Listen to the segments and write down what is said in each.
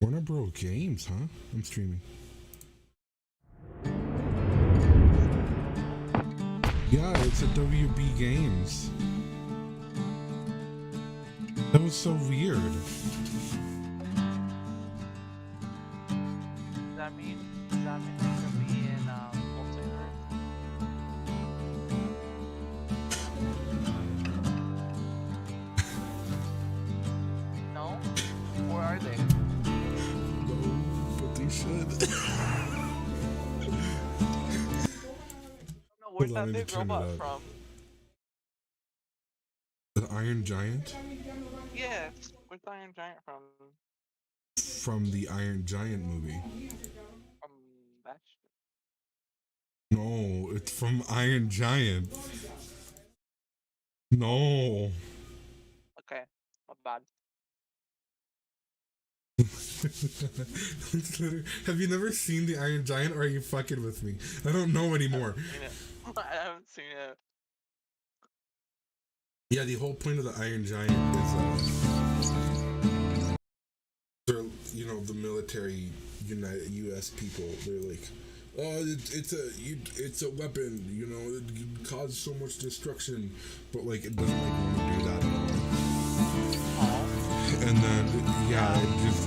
Warner Bros. Games, huh? I'm streaming. Yeah, it's a WB Games. That was so weird. Does that mean they could be in multiverse? No? Where are they? No, but they should. No, where's that big robot up. from? The Iron Giant? Yeah, where's the Iron Giant from? From the Iron Giant movie. From Bastion. No, it's from Iron Giant. No. Okay, my bad. Have you never seen the Iron Giant, or are you fucking with me? I don't know anymore. I haven't seen it. Yeah, the whole point of the Iron Giant is, they're, you know, the military United U.S. people. They're like, oh, it's a weapon. You know, it can cause so much destruction, but like it doesn't like want to do that at all. And then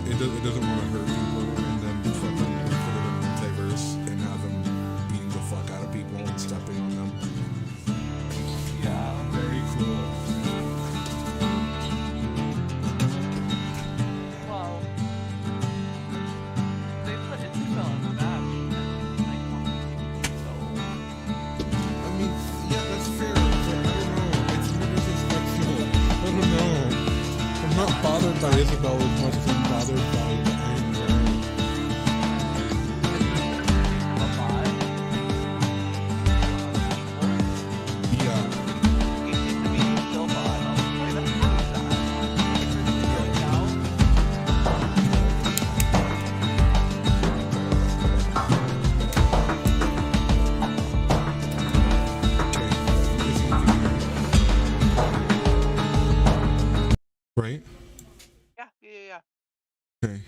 it doesn't want to hurt people, and then fucking put it in multiverse and have them beating the fuck out of people and stepping on them. Yeah, very cool. Well, they put Isabel in the match, so. I mean, yeah, that's fair, but I don't know. It's more disrespectful. I don't know. I'm not bothered by Isabel as much as I'm bothered by the Iron Giant. Yeah. He seems to be still alive. Wait, that's Right? Yeah. Okay.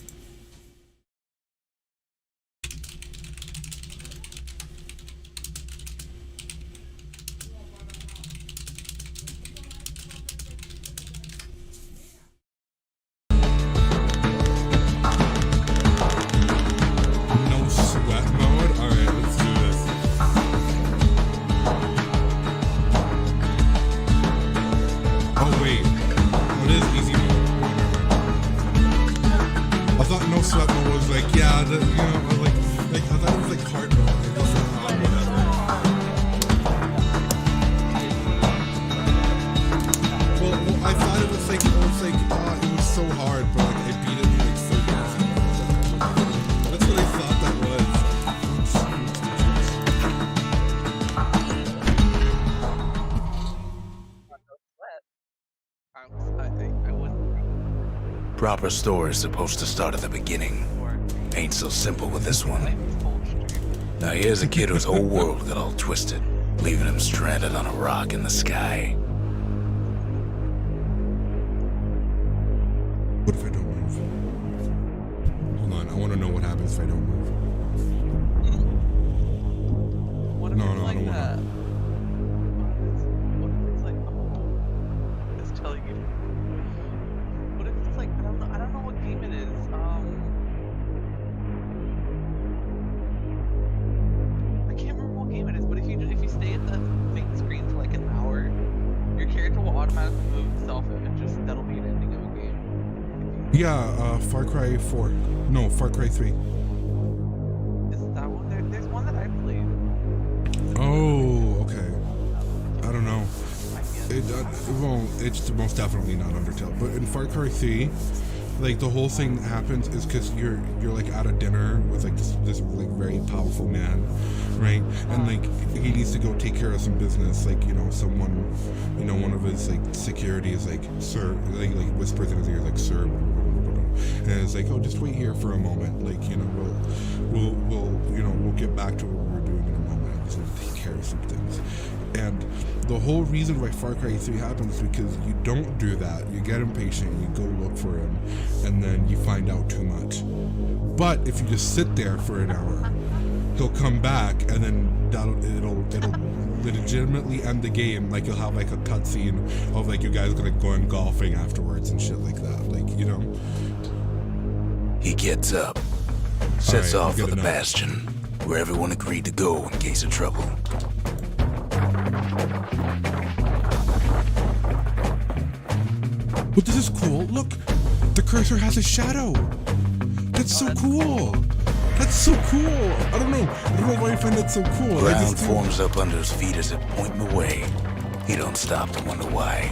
No sweat mode? Alright, let's do this. Oh wait. What is easy mode? I thought no sweat mode was like, yeah, you know, like I thought it was like hard mode. Like, this is whatever. Well, I thought it was like, it was so hard, but like I beat it like so easy. That's what I thought that was. I wouldn't. Proper story is supposed to start at the beginning. Ain't so simple with this one. Now here's a kid whose whole world got all twisted, leaving him stranded on a rock in the sky. What if I don't move? Hold on, I want to know what happens if I don't move. What if No, it's no, I like don't that? What if it's like, oh, it's telling you. What if it's like, I don't know what game it is. I can't remember what game it is, but if you stay at the main screen for like an hour, your character will automatically move itself and just that'll be an ending of a game. Yeah, Far Cry 4. No, Far Cry 3. Is that one? There's one that I played. Oh, okay. I don't know. It's most definitely not Undertale. But in Far Cry 3, like the whole thing happens is because you're like at a dinner with like this like very powerful man, right? And like he needs to go take care of some business. Like, you know, someone, you know, one of his like security is like, sir, like whispers in his ear like, sir. And it's like, oh, just wait here for a moment. Like, you know, we'll you know, we'll get back to what we're doing in a moment. I just need to take carry some things. And the whole reason why Far Cry 3 happens is because you don't do that. You get impatient, you go look for him, and then you find out too much. But if you just sit there for an hour, he'll come back, and then it'll legitimately end the game. Like, you'll have like a cutscene of like you guys gonna go and golfing afterwards and shit like that. Like, you know. He gets up, sets off for the enough. bastion, where everyone agreed to go in case of trouble. But this is cool. Look, the cursor has a shadow. That's so cool. That's so cool. I don't know why I find that so cool. Ground forms up under his feet as it pointing the way. He don't stop to wonder why.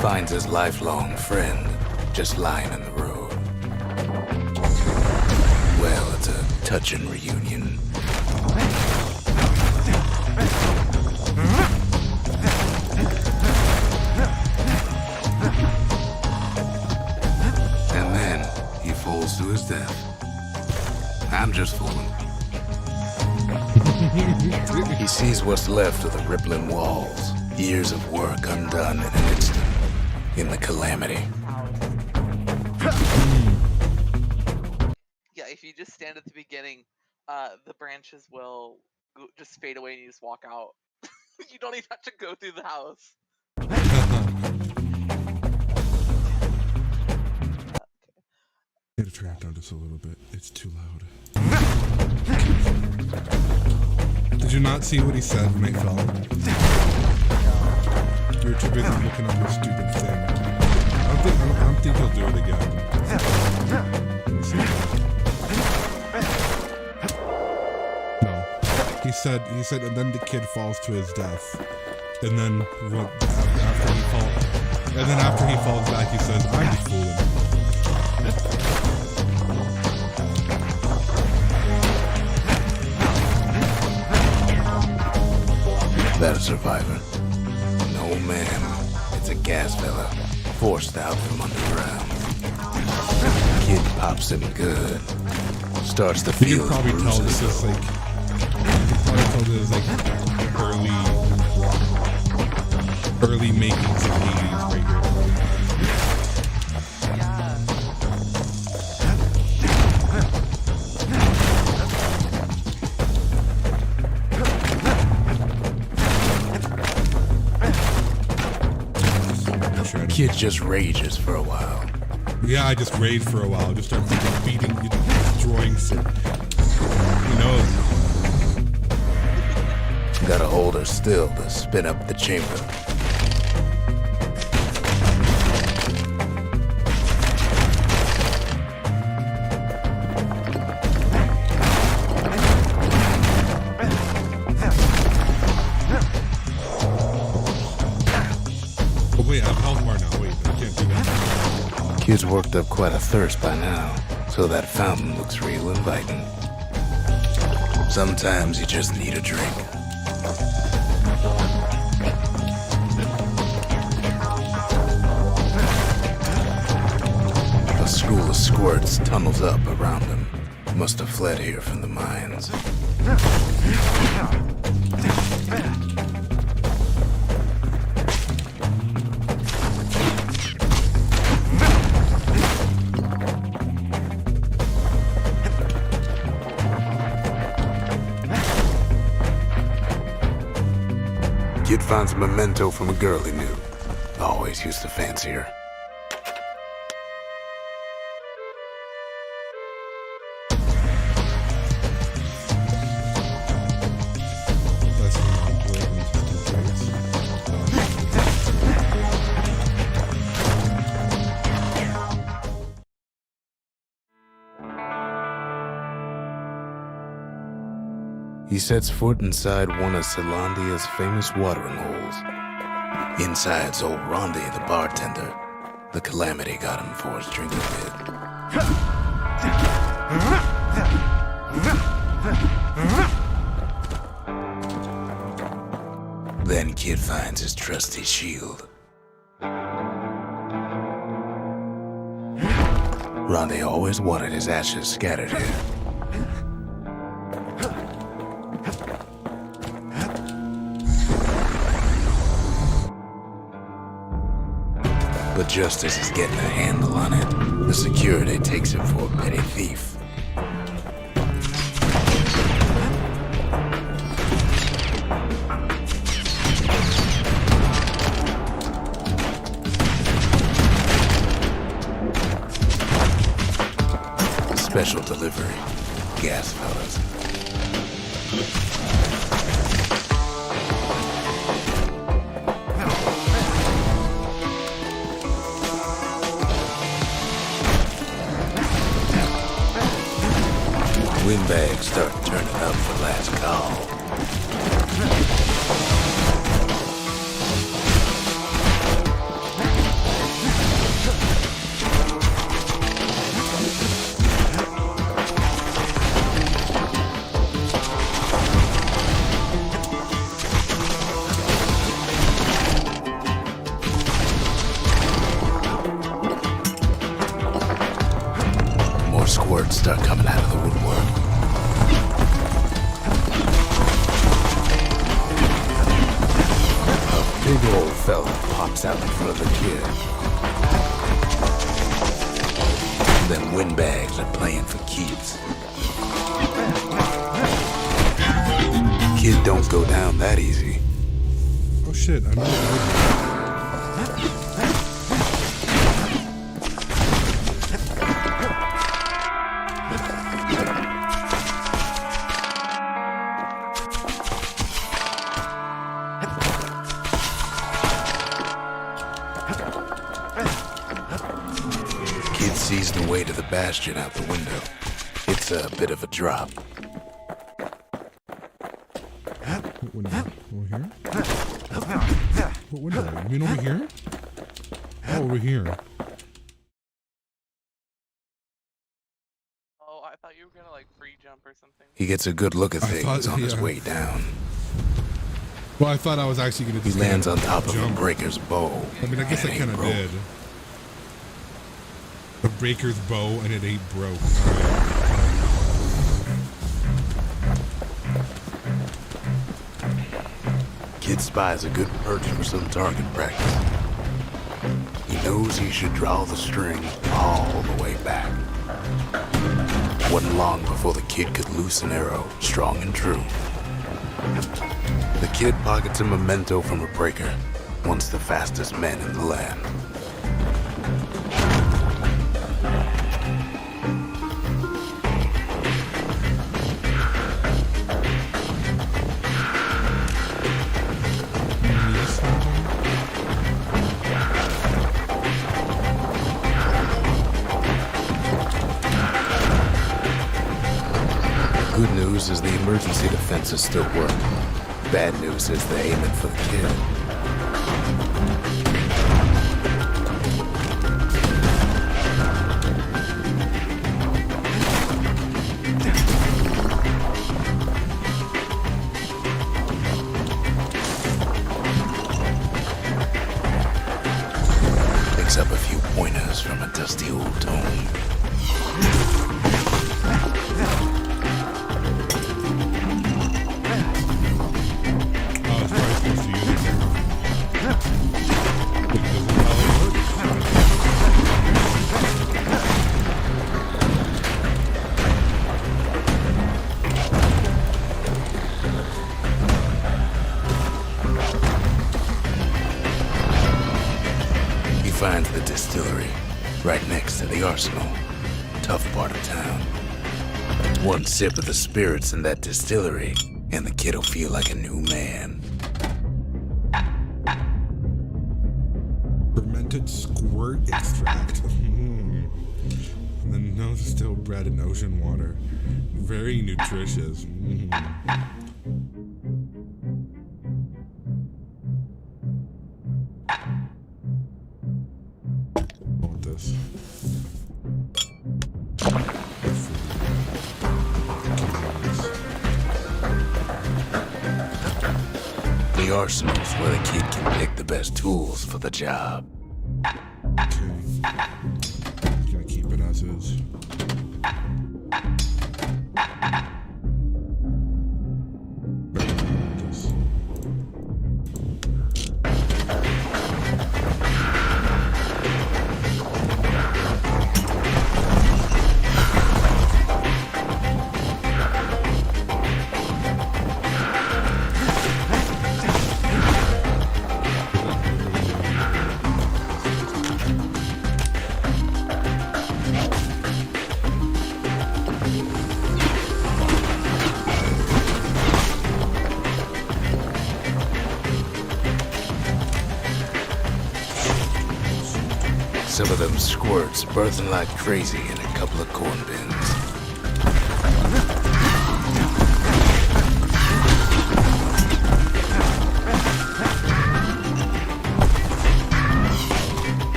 Finds his lifelong friend just lying in the road. Well, it's a touching reunion. And then he falls to his death. I'm just fooling. He sees what's left of the rippling walls. Years of work undone in an instant. In the calamity. Yeah, if you just stand at the beginning, the branches will just fade away and you just walk out. You don't even have to go through the house. Gotta turn it down just a little bit. It's too loud. Did you not see what he said when I fell? You were too busy looking at your stupid thing. I don't think he'll do it again. No. He said, and then the kid falls to his death. And then after he falls back, he says, I'm just fooling. That a survivor? No, ma'am. It's a gas fella, forced out from underground. Kid pops him good. Starts to feel You can probably tell this is like, early makings of 80s right here. Kid just rages for a while. Yeah, I just raged for a while. Just start beating, destroying shit. Who knows? Gotta hold her still to spin up the chamber. Wait, I have health bar now. Wait, I can't do that. Kid's worked up quite a thirst by now, so that fountain looks real inviting. Sometimes you just need a drink. A school of squirts tunnels up around him. Must have fled here from the mines. Kid finds a memento from a girl he knew. Always used to fancy her. That's not good. He sets foot inside one of Celandia's famous watering holes. Inside's old Rondi, the bartender. The calamity got him for his drinking bit. Then Kid finds his trusty shield. Rondi always wanted his ashes scattered here. But just as he's getting a handle on it, the security takes him for a petty thief. Special delivery. Gas fellas. Windbags start turning up for last call. More squirts start coming out of the woodwork. Big old fella pops out in front of the kid. And then windbags are playing for keeps. Kid don't go down that easy. Oh shit, I know. Kid sees the way to the bastion out the window. It's a bit of a drop. What window? Over here? What window? You mean over here? Oh, over here. Oh, I thought you were gonna like free jump or something. He gets a good look at things on his way down. Well, I thought I was actually going to He lands on top of a breaker's bow. I mean, I guess I kind of did. A breaker's bow and it ain't broke. Kid spies a good perch for some target practice. He knows he should draw the string all the way back. Wasn't long before the kid could loose an arrow, strong and true. The kid pockets a memento from a breaker, once the fastest men in the land. Good news is the emergency defenses still work. Bad news is they aim it for the kid. Picks up a few pointers from a dusty old tome. Finds the distillery right next to the arsenal. Tough part of town. One sip of the spirits in that distillery, and the kid'll feel like a new man. Fermented squirt extract. And then no distilled bread in ocean water. Very nutritious. The arsenal's where the kid can pick the best tools for the job. Okay. Gonna keep it as is. some of them squirts birthing like crazy in a couple of corn bins.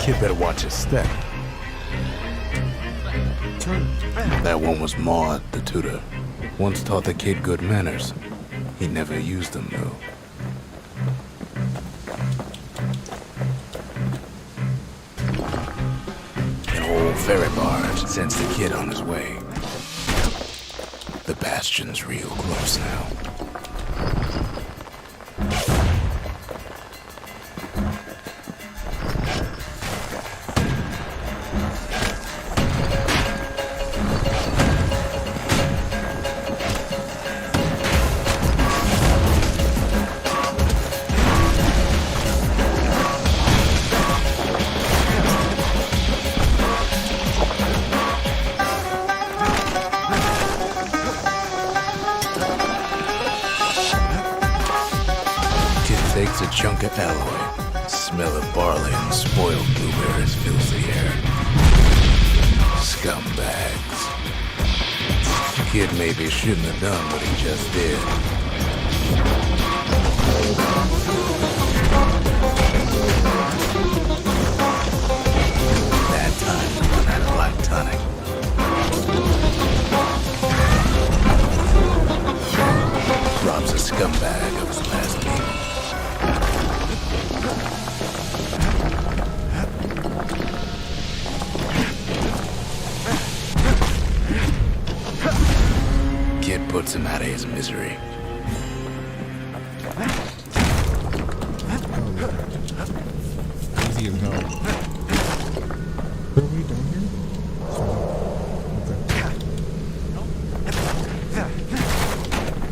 Kid better watch his step. That one was Maud, the tutor. Once taught the kid good manners. He never used them, though. An old ferry barge sends the kid on his way. The bastion's real close now. Takes a chunk of alloy. Smell of barley and spoiled blueberries fills the air. Scumbags. Kid maybe shouldn't have done what he just did. Bad time to run out of black tonic. Robs a scumbag of his last meal. Kid puts him out of his misery. Easy as hell. Are we down here? Okay.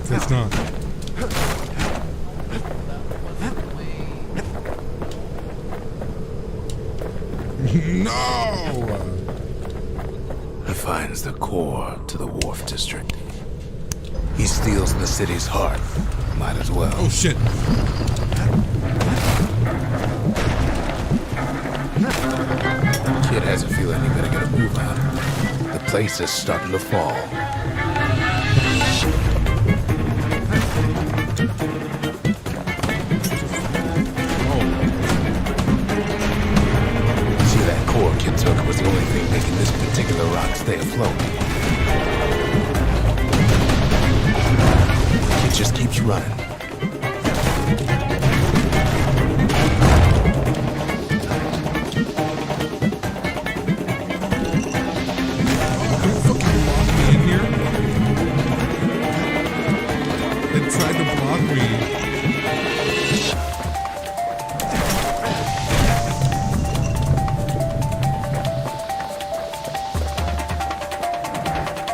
That's not. No! He finds the core to the wharf district. He steals the city's heart. Might as well. Oh shit! Kid has a feeling he better get a move on. The place is starting to fall. See, that core Kid took was the only thing making this particular rock stay afloat. Kid just keeps running.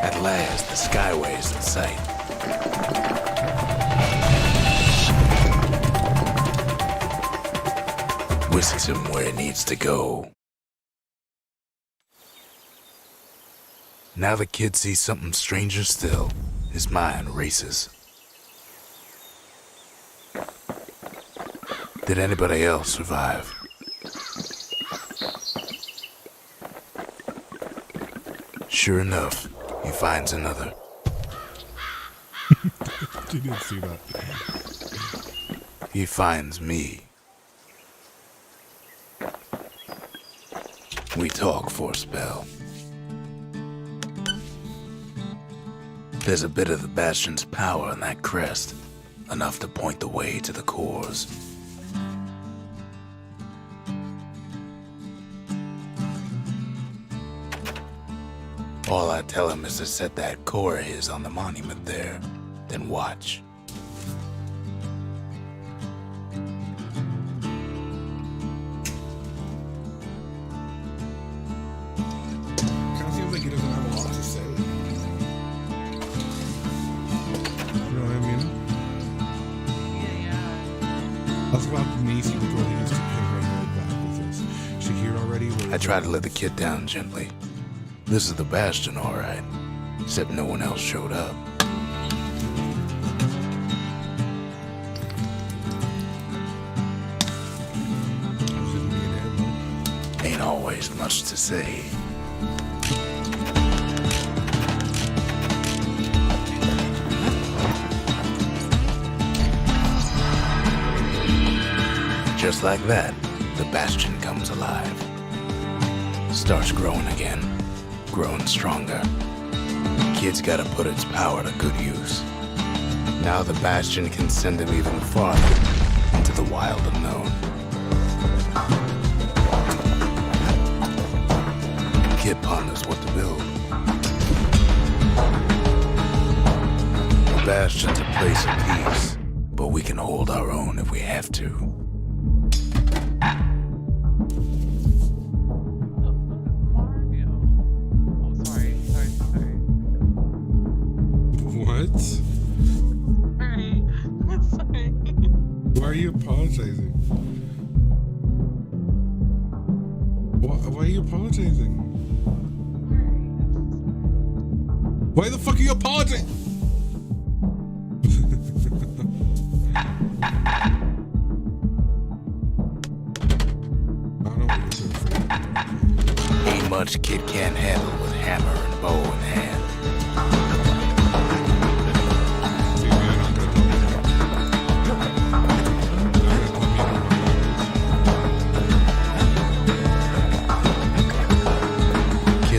At last, the skyway's in sight. Whisks him where he needs to go. Now the kid sees something stranger still. His mind races. Did anybody else survive? Sure enough, he finds another. You didn't see that. He finds me. We talk for a spell. There's a bit of the bastion's power in that crest, enough to point the way to the cores. All I tell him is to set that core of his on the monument there, then watch. Macy the girl who used to pin her head back with us. She here already? I try to let the kid down gently. This is the Bastion, all right. Except no one else showed up. Ain't always much to say. Just like that, the Bastion comes alive. Starts growing again, growing stronger. Kid's gotta put its power to good use. Now the Bastion can send him even farther into the wild unknown. Kid ponders what to build. The Bastion's a place of peace, but we can hold our own if we have to. What? Sorry. Why are you apologizing? Why are you apologizing? Why the fuck are you apologizing? I don't know what you're so afraid of. Ain't much kid can't handle with hammer and bow in hand.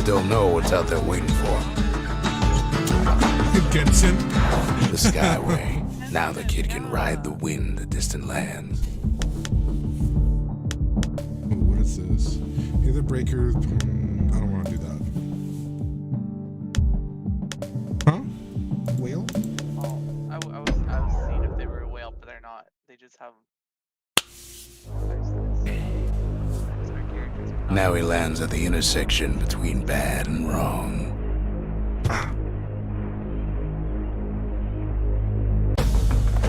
Don't know what's out there waiting for him. Gibson. The Skyway. Now the kid can ride the wind to distant lands. Oh, what is this? Either breakers. I don't want to do that. Huh? Whale? Oh, I was seeing if they were a whale, but they're not. They just have. Now he lands at the intersection between bad and wrong.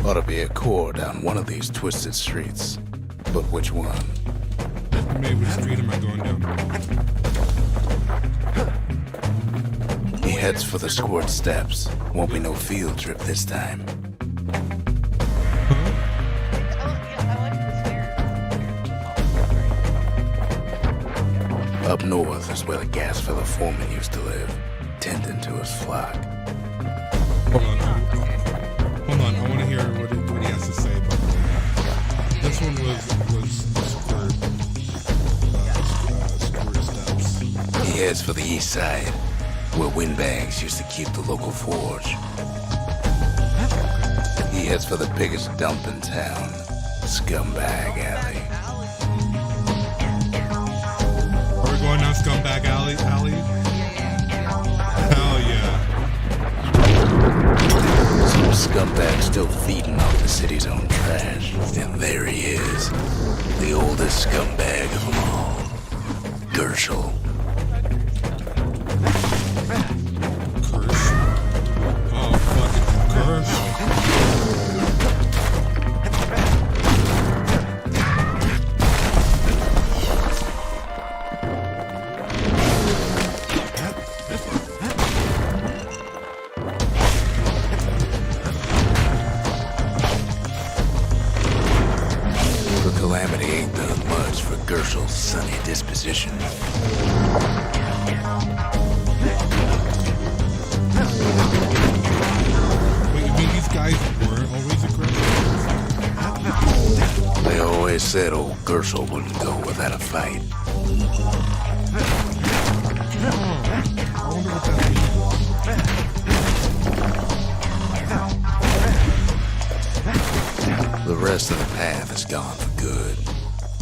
Ought to be a core down one of these twisted streets. But which one? Maybe which street am I going down? He heads for the squirt steps. Won't be no field trip this time. Up north is where the gas fella foreman used to live, tending to his flock. Hold on, I want to hear what he has to say about that. This one was squirt steps. He heads for the east side, where windbags used to keep the local forge. He heads for the biggest dump in town, Scumbag Alley. Going down Scumbag Alley? Hell yeah. Some scumbag still feeding off the city's own trash. And there he is, the oldest scumbag of them all, Gershel. Gershel? Oh, fucking Gershel. Calamity ain't done much for Gershel's sunny disposition. Wait, you mean these guys weren't always aggressive? They always said old Gershel wouldn't go without a fight. I wonder what that means. The rest of the path is gone for good,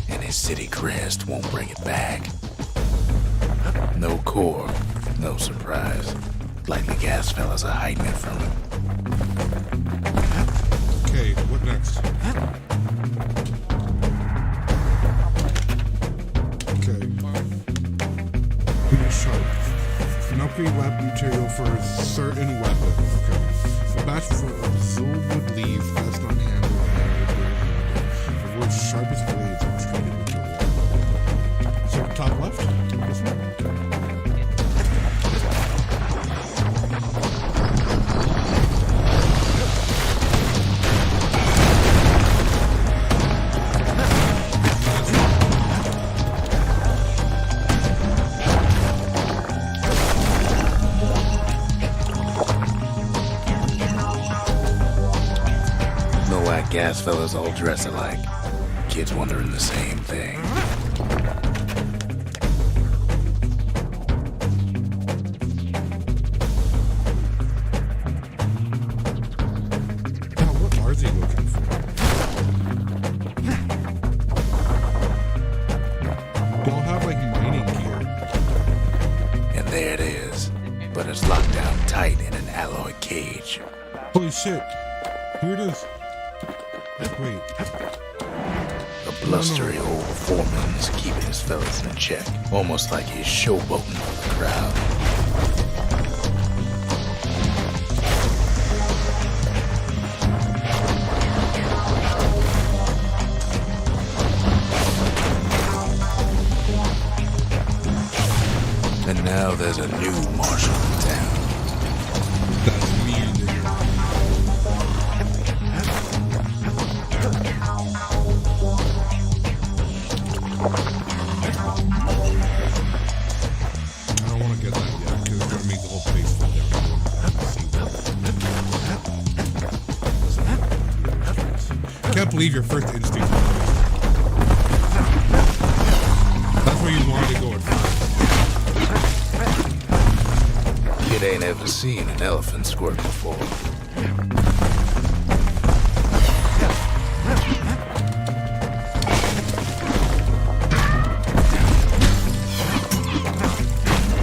and his city crest won't bring it back. No core, no surprise. Like the gas fellas are hiding it from him. Okay, what next? Okay. Sharp. An upgrade weapon material for a certain weapon. Okay. A batch of Zul would leave best on hand. A avoid sharpest blades when treated with your wand. So top left? This one? No white gas fellas all dress alike. Kids wondering the same thing. Now, what are they looking for? They all have like mining gear. And there it is. But it's locked down tight in an alloy cage. Holy shit! Here it is. Wait. A blustery old foreman's keeping his fellas in check, almost like he's showboating for the crowd. And now there's a new marshal in town. That's me, nigga. I don't want to get that yet because it's going to make the whole place fall down. Can't believe your first instinct. That's where you wanted to go at first. Kid ain't ever seen an elephant squirt before.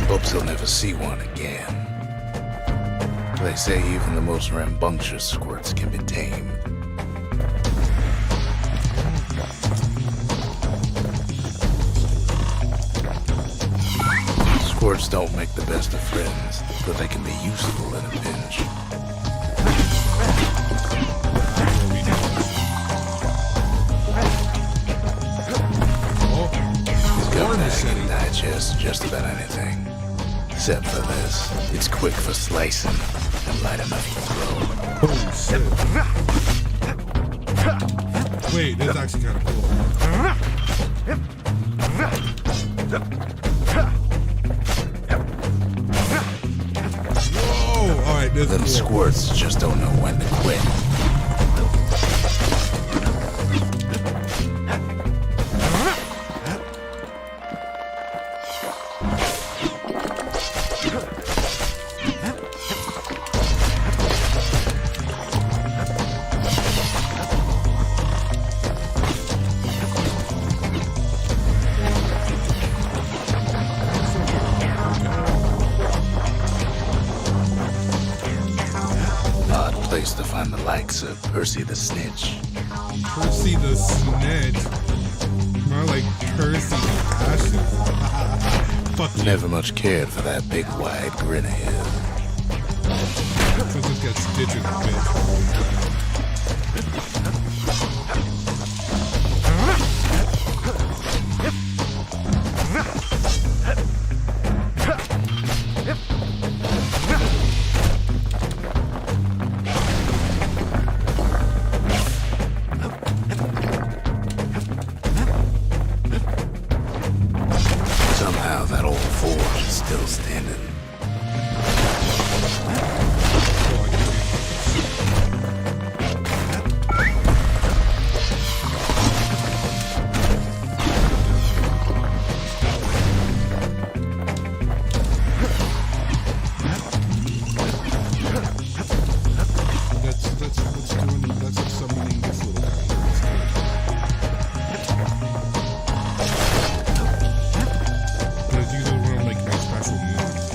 Hopes he'll never see one again. They say even the most rambunctious squirts can be tamed. Squirts don't make the best of friends, but they can be useful in a pinch. This governor can digest just about anything. Except for this. It's quick for slicing and light enough to throw. Holy shit. Wait, this is actually kind of cool. Whoa! Alright, this Them is cool. squirts just don't know when to quit. Odd place to find the likes of Percy the Snitch. Percy the Snitch. More like Percy the Ashes. Fuck you. Never much cared for that big wide grin of his. So just get stitches, bitch. Somehow that old forge is still standing. That's like summoning this little guy. But it's usually when I'm like my special moves.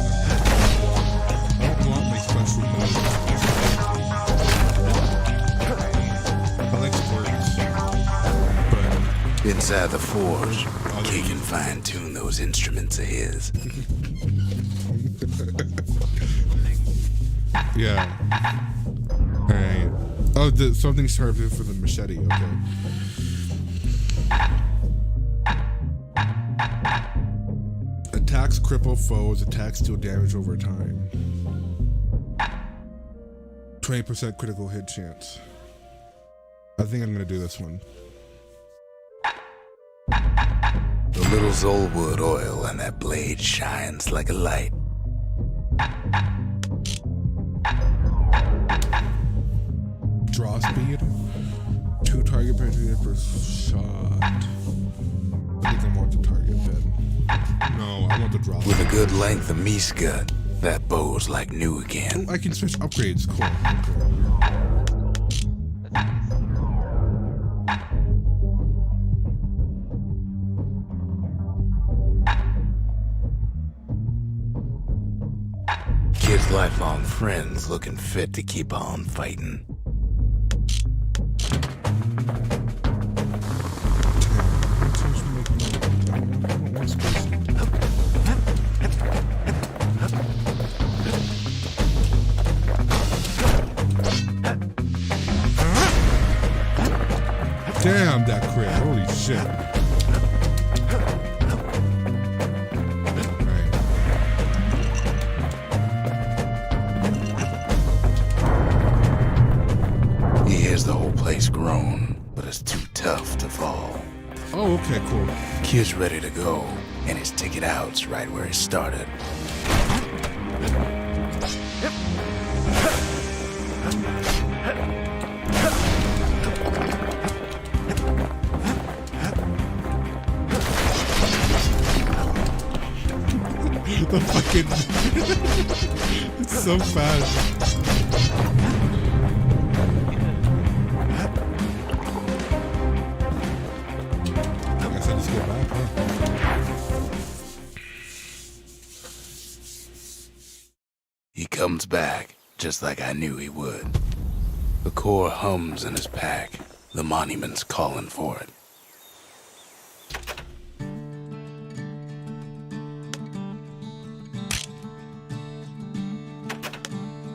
I don't want my special moves. I like squirts. But Inside the forge, he can fine-tune those instruments of his. yeah. Alright. Oh, something sharp for the machete. Okay. Attacks cripple foes, attacks deal damage over time. 20% critical hit chance. I think I'm gonna do this one. The little Zolwood oil and that blade shines like a light. Draw speed. 2 target penetrated per shot. I think I want the target then. No, I want the draw. With a good length of Miska, that bow's like new again. Oh, I can switch upgrades. Cool. Okay. That's nice. Kid's lifelong friends looking fit to keep on fighting. Damn, that crit. Holy shit. Right. He hears the whole place groan, but it's too tough to fall. Oh, okay, cool. Kid's ready to go, and his ticket out's right where he started. The fucking... It's so fast. I guess I just go back, huh? He comes back, just like I knew he would. The core hums in his pack. The monument's calling for it.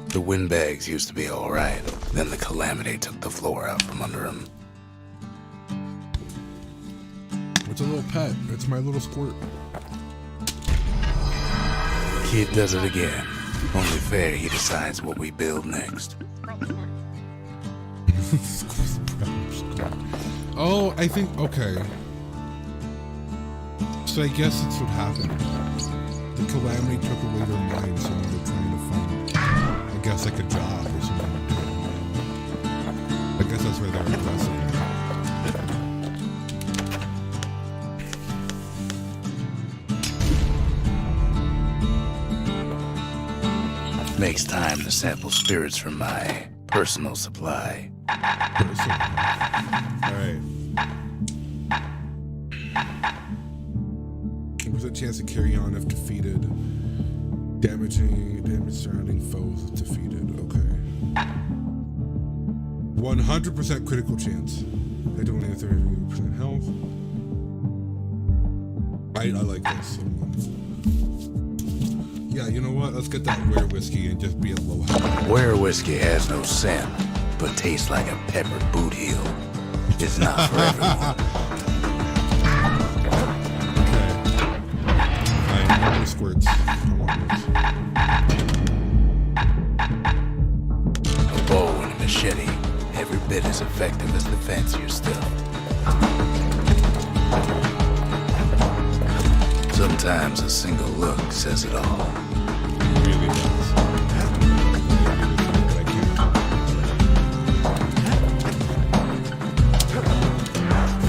The windbags used to be all right. Then the calamity took the floor out from under him. It's a little pet. It's my little squirt. Kid does it again. Only fair he decides what we build next. Oh, I think... Okay. So I guess that's what happened. The calamity took away their minds, so now they're trying to find... I guess like a job or something. I guess that's why they're aggressive. Makes time to sample spirits from my personal supply. Alright. There's a chance to carry on if defeated. Damage surrounding foes if defeated. Okay. 100% critical chance. I don't need 30% health. I like this. Yeah, you know what? Let's get that rare whiskey and just be at low health. Rare whiskey has no scent, but tastes like a peppered boot heel. It's not for everyone. Okay. I want the squirts. I want A bow and a machete, every bit as effective as the fancier stuff. Sometimes a single look says it all. It really does.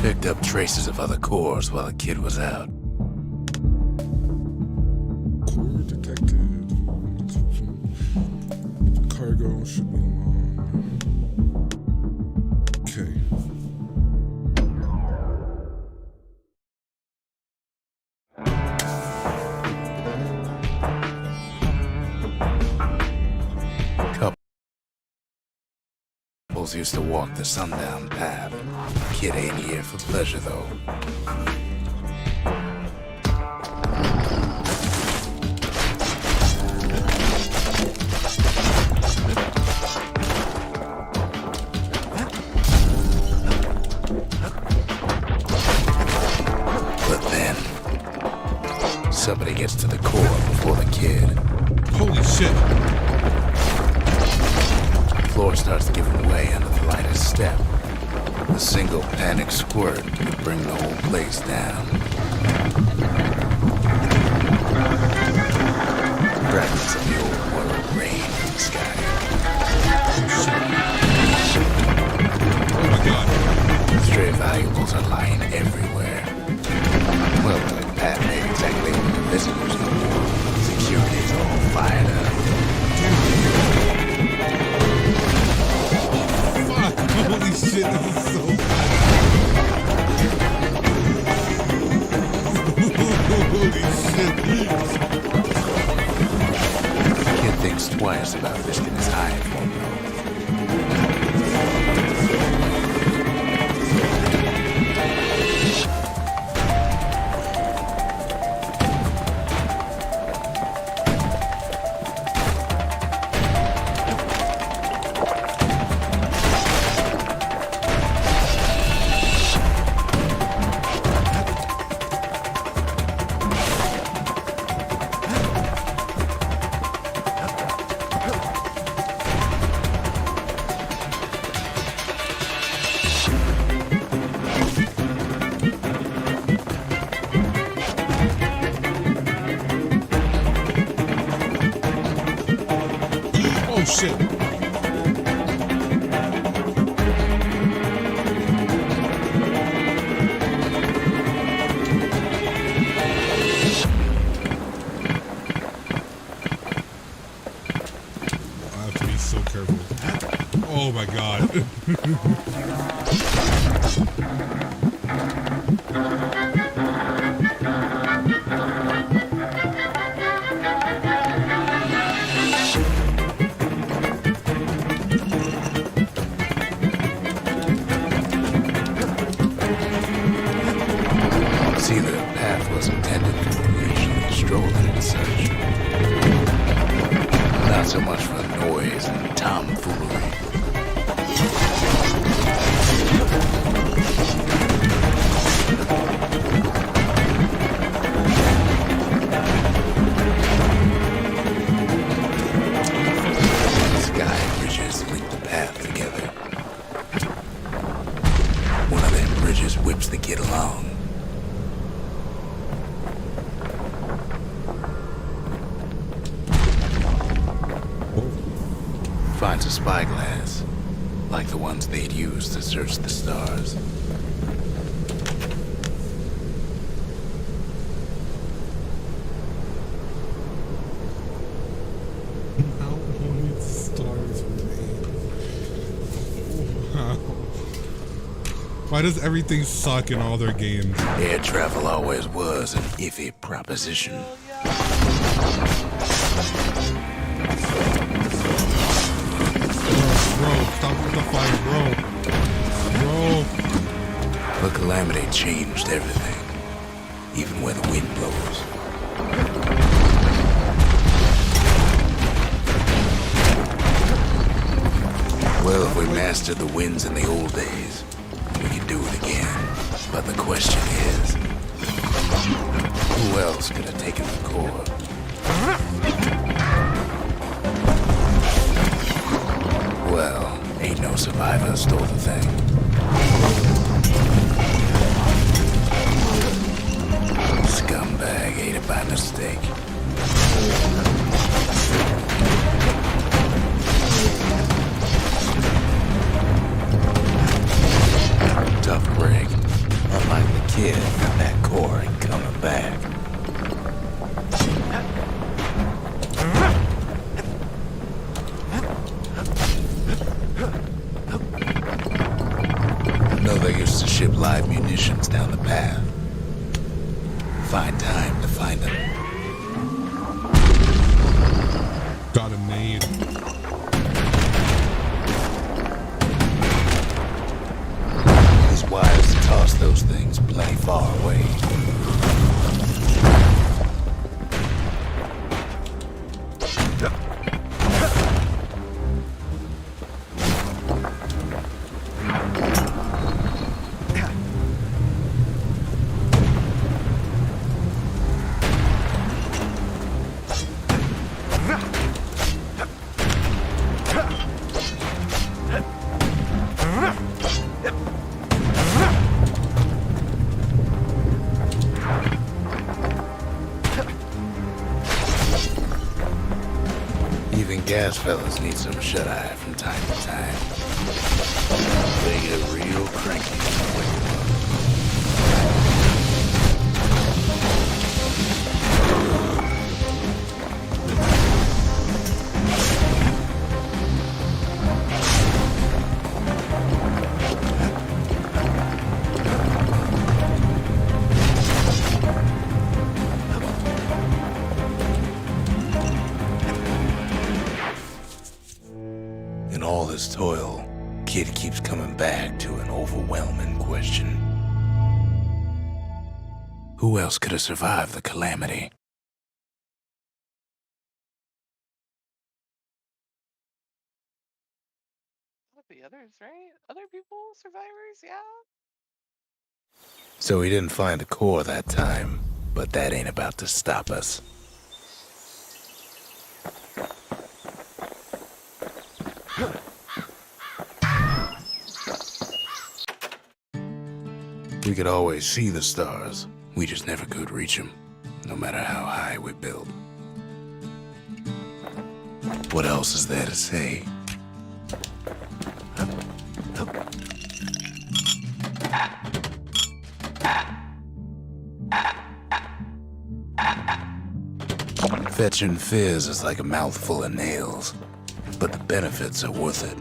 Picked up traces of other cores while the kid was out. Core detected. Cargo should be along. Okay. Couples used to walk the sundown path. Kid ain't here for pleasure, though. But then, Somebody gets to the core before the kid. Holy shit. The floor starts giving way under the lightest step. A single panic squirt could bring the whole place down. Fragments of the old world rain from the sky. Oh my god. Stray valuables are lying everywhere. Well, the path made exactly what the visitors know. Security's all fired up. Fuck! Holy shit, this is so bad. Holy shit. Kid thinks twice about risking his hide for him. Oh shit. I have to be so careful. Oh my god. See, the path was intended for leisurely strolling and such. Not so much for noise and tomfoolery. Sky bridges link the path together. One of them bridges whips the kid along. Finds a spyglass, like the ones they'd used to search the stars. How many stars were made? Wow. Why does everything suck in all their games? Air travel always was an iffy proposition. Bro, stop with the fire, bro. The calamity changed everything, even where the wind blows. Well, if we mastered the winds in the old days, we could do it again. But the question is, who else could have taken the core? Well, ain't no survivor stole the thing. Scumbag ate it by mistake. Tough break. Unlike the kid, that core ain't coming back. No, they used to ship live munitions down the path. Find time to find them. Even gas fellas need some shut-eye from time to time. They get real cranky. In all this toil, Kid keeps coming back to an overwhelming question. Who else could have survived the calamity? The others, right? Other people, survivors, yeah. So he didn't find the core that time, but that ain't about to stop us. We could always see the stars. We just never could reach them, no matter how high we built. What else is there to say? Fetching fizz is like a mouthful of nails, but the benefits are worth it.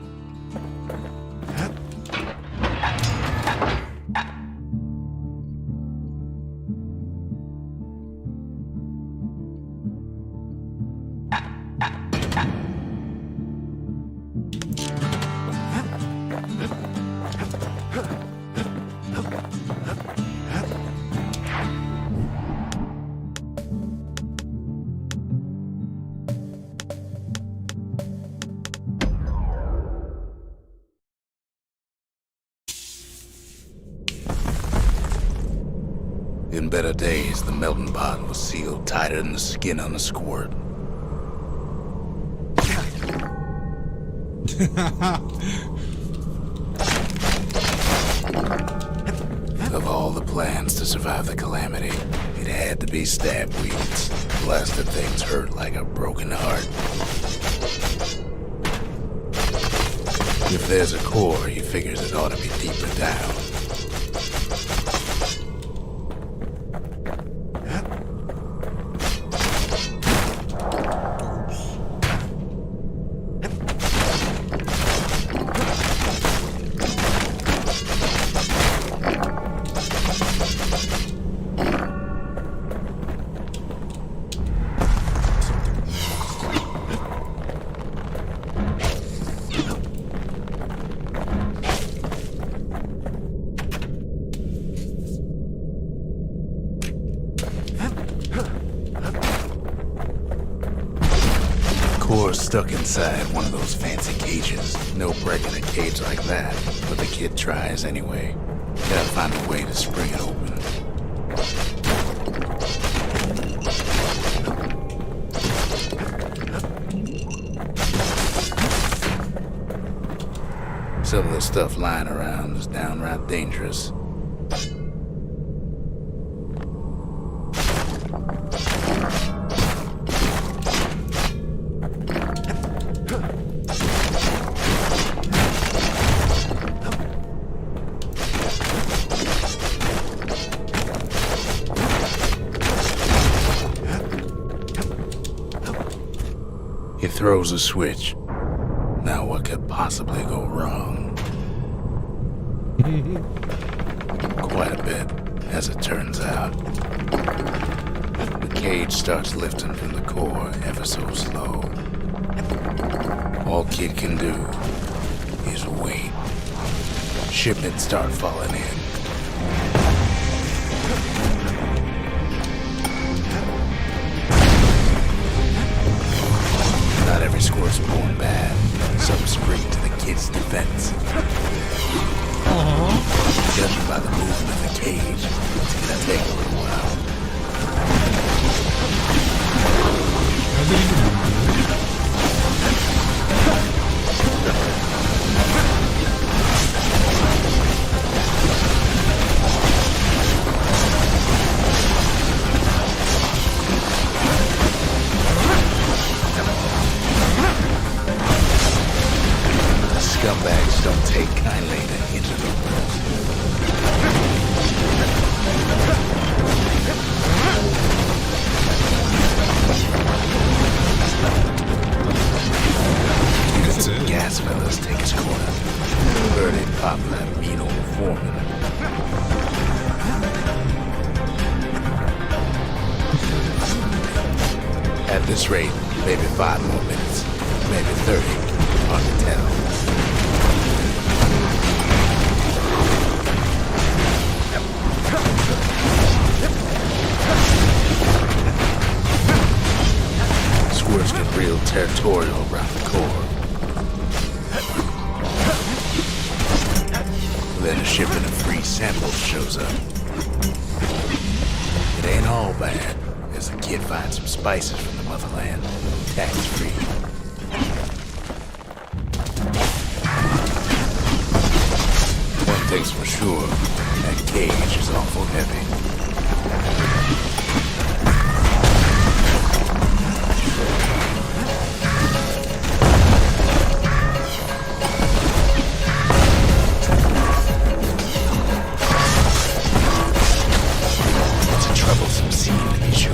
In better days, the melting pot was sealed tighter than the skin on a squirt. Of all the plans to survive the calamity, it had to be stab weeds. Blasted things hurt like a broken heart. If there's a core, he figures it ought to be deeper down. Core's stuck inside one of those fancy cages. No breaking a cage like that, but the kid tries anyway. Gotta find a way to spring it open. Some of the stuff lying around is downright dangerous. He throws a switch. Now what could possibly go wrong? Quite a bit, as it turns out. The cage starts lifting from the core ever so slow. All Kid can do is wait. Shipments start falling in. Not every squirt born bad. Some spring to the kid's defense. Judging by the movement of the cage, it's gonna take a little while. don't take kindly to interloper. That's it. Gas fellas take his corner. Birdie pop that mean old foreman. At this rate, maybe 5 more minutes, maybe 30, hard to tell. Squirts get real territorial around the core. Then a shipment of free samples shows up. It ain't all bad, as the kid finds some spices from the motherland, tax-free. One thing's for sure, that cage is awful heavy. It's a troublesome scene, to be sure.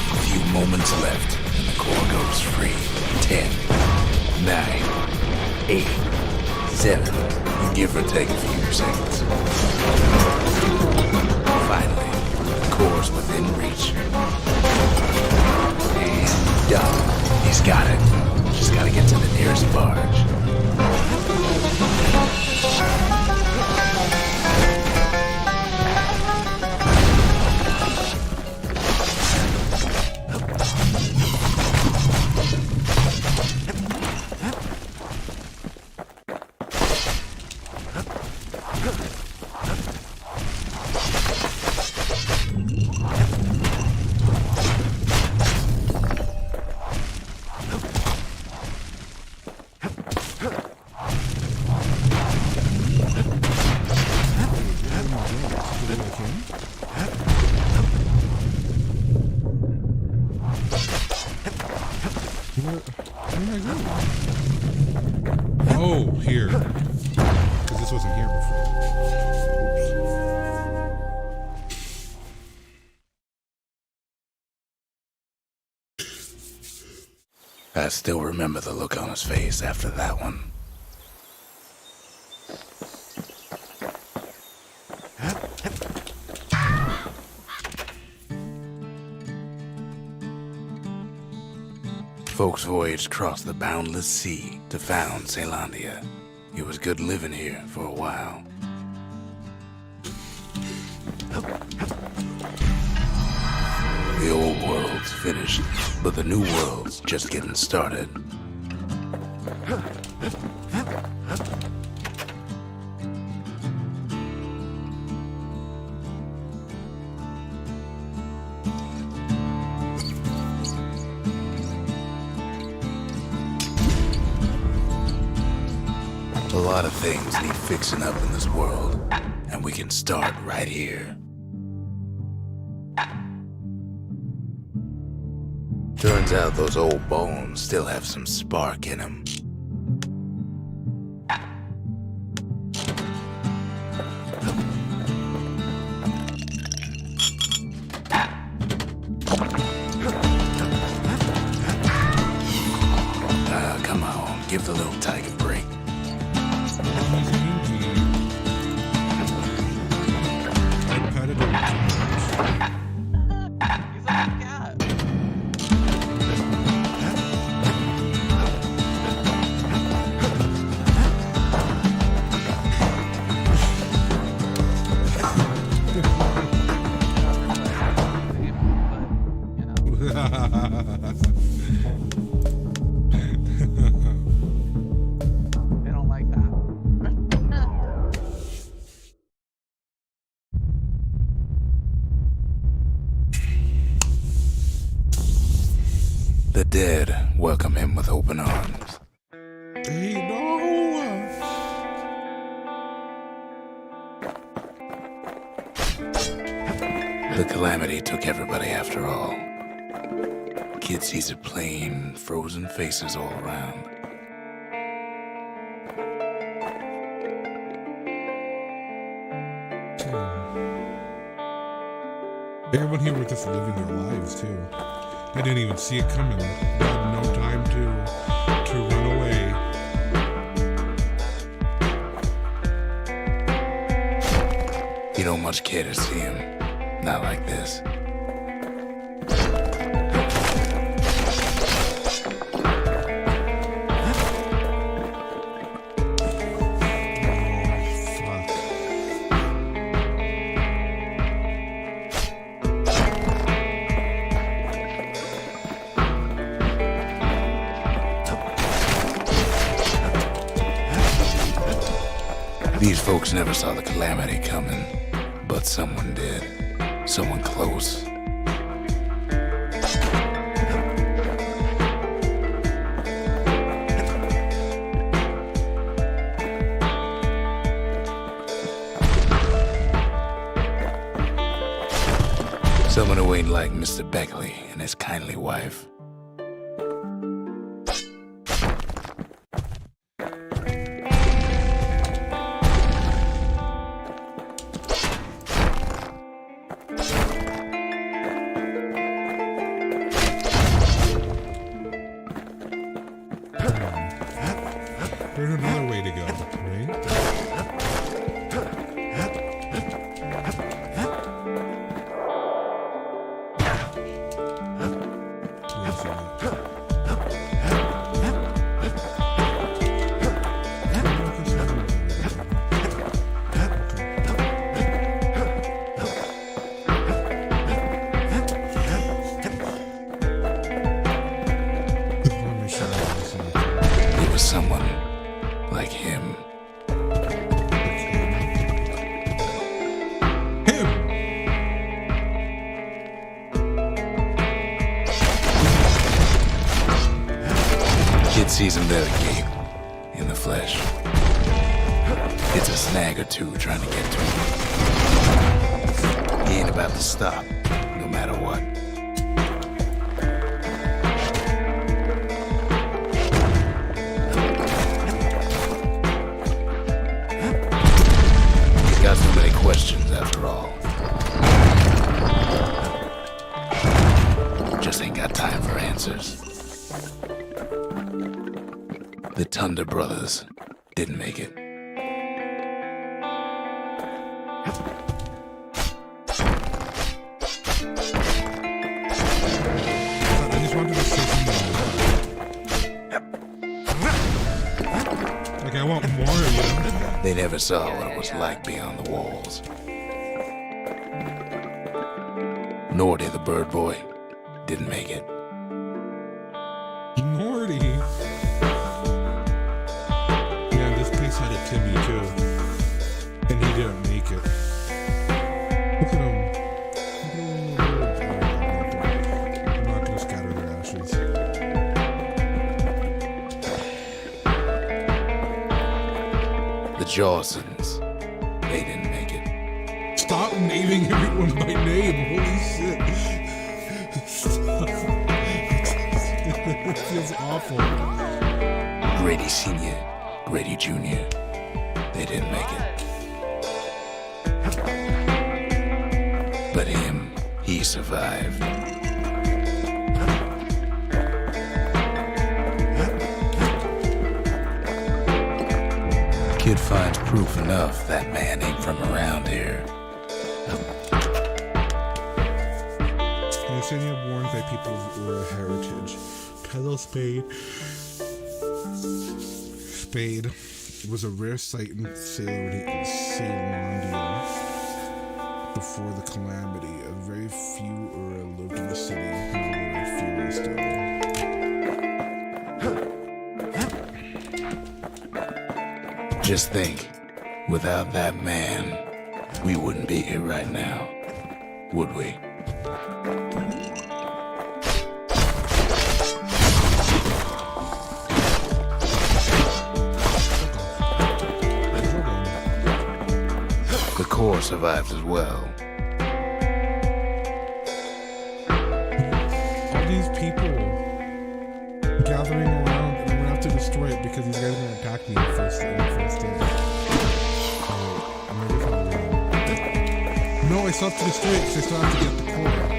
A few moments left, and the core goes free. 10, 9, 8, 7. You give or take a few seconds. Finally, the core's within reach. And done. He's got it. Just gotta get to the nearest barge. Where am I going? Oh, here. Because this wasn't here before. I still remember the look on his face after that one. Folks voyaged across the boundless sea to found Ceylondia. It was good living here for a while. The old world's finished, but the new world's just getting started. A lot of things need fixing up in this world, and we can start right here. Turns out those old bones still have some spark in them. Come on, give the little tiger a break. He's like a cat. They don't like that. The dead welcome him with open arms. The calamity took everybody after all. Kid sees it plain, frozen faces all around. Everyone here was just living their lives too. They didn't even see it coming. They had no time to run away. You don't much care to see him. Not like this. These folks never saw the calamity coming, but someone did. Someone close. Someone who ain't like Mr. Beckley and his kindly wife. There's another way to go, right? It was someone like him. Kid sees him there agape, in the flesh. It's a snag or two trying to get to him. He ain't about to stop, no matter what. He's got so many questions after all. Just ain't got time for answers. The Thunder brothers didn't make it. I just wanted to say something. Like, I want more of you. They never saw what it was like beyond the walls. Nordy, the bird boy, didn't make it. Nordy. Yeah, this place had a Timmy too. And he didn't make it. Look at him. I'm not gonna scatter their ashes. The Jawsons, they didn't make it. Stop naming everyone by name. Holy shit. Stop. This is awful. Grady Sr., Grady Jr., they didn't make it. But him, he survived. Kid finds proof enough that man ain't from around here. They say they are warned by people of oral heritage. Pedal Spade. Spade was a rare sight in Ceylondia before the calamity. A very few lived in the city, however, few are still. Just think, without that man, we wouldn't be here right now, would we? The Corps survived as well. these people gathering around, and I'm gonna have to destroy it because these guys are gonna attack me in the first day. No, I still have to destroy it because I still have to get the core.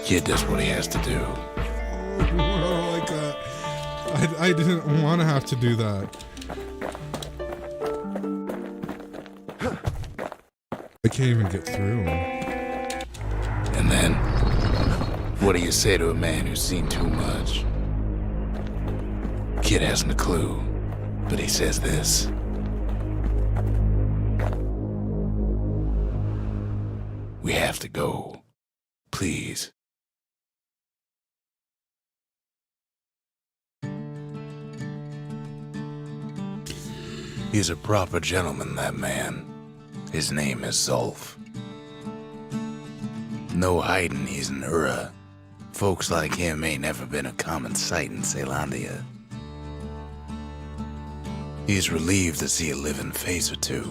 Kid does what he has to do. Like I didn't want to have to do that. I can't even get through. And then, what do you say to a man who's seen too much? Kid hasn't a clue, but he says this. We have to go. Please. He's a proper gentleman, that man. His name is Zolf. No hiding he's an Ura. Folks like him ain't never been a common sight in Caelondia. He's relieved to see a living face or two.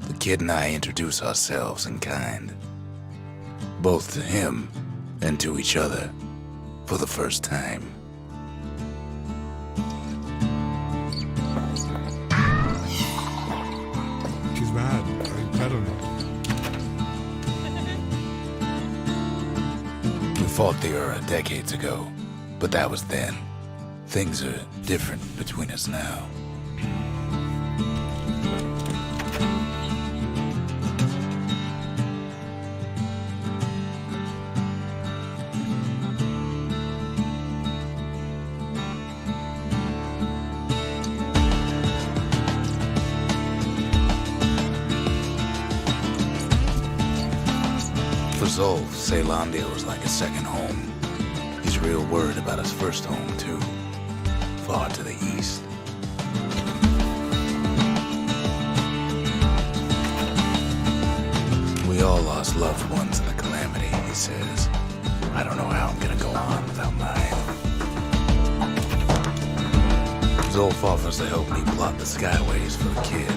The kid and I introduce ourselves in kind. Both to him and to each other for the first time. He's mad. I pet him. We fought the Ura decades ago, but that was then. Things are different between us now. For Zolf, Caelondia was like a second home. He's real worried about his first home, too. Far to the east. We all lost loved ones in the calamity, he says. I don't know how I'm gonna go on without mine. Zolf offers to help me plot the skyways for the kid.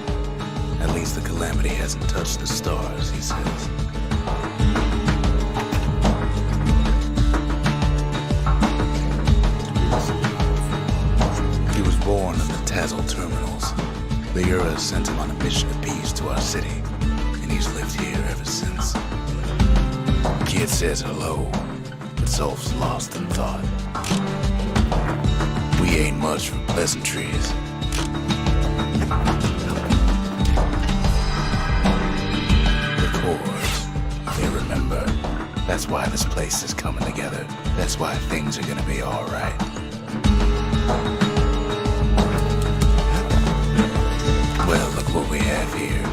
At least the calamity hasn't touched the stars, he says. He was born in the Tazzle terminals. The Ura sent him on a mission of peace to our city, and he's lived here ever since. Kid says hello, but Zolf's lost in thought. We ain't much for pleasantries. The cores, they remember. That's why this place is coming together. That's why things are gonna be alright. Well, look what we have here.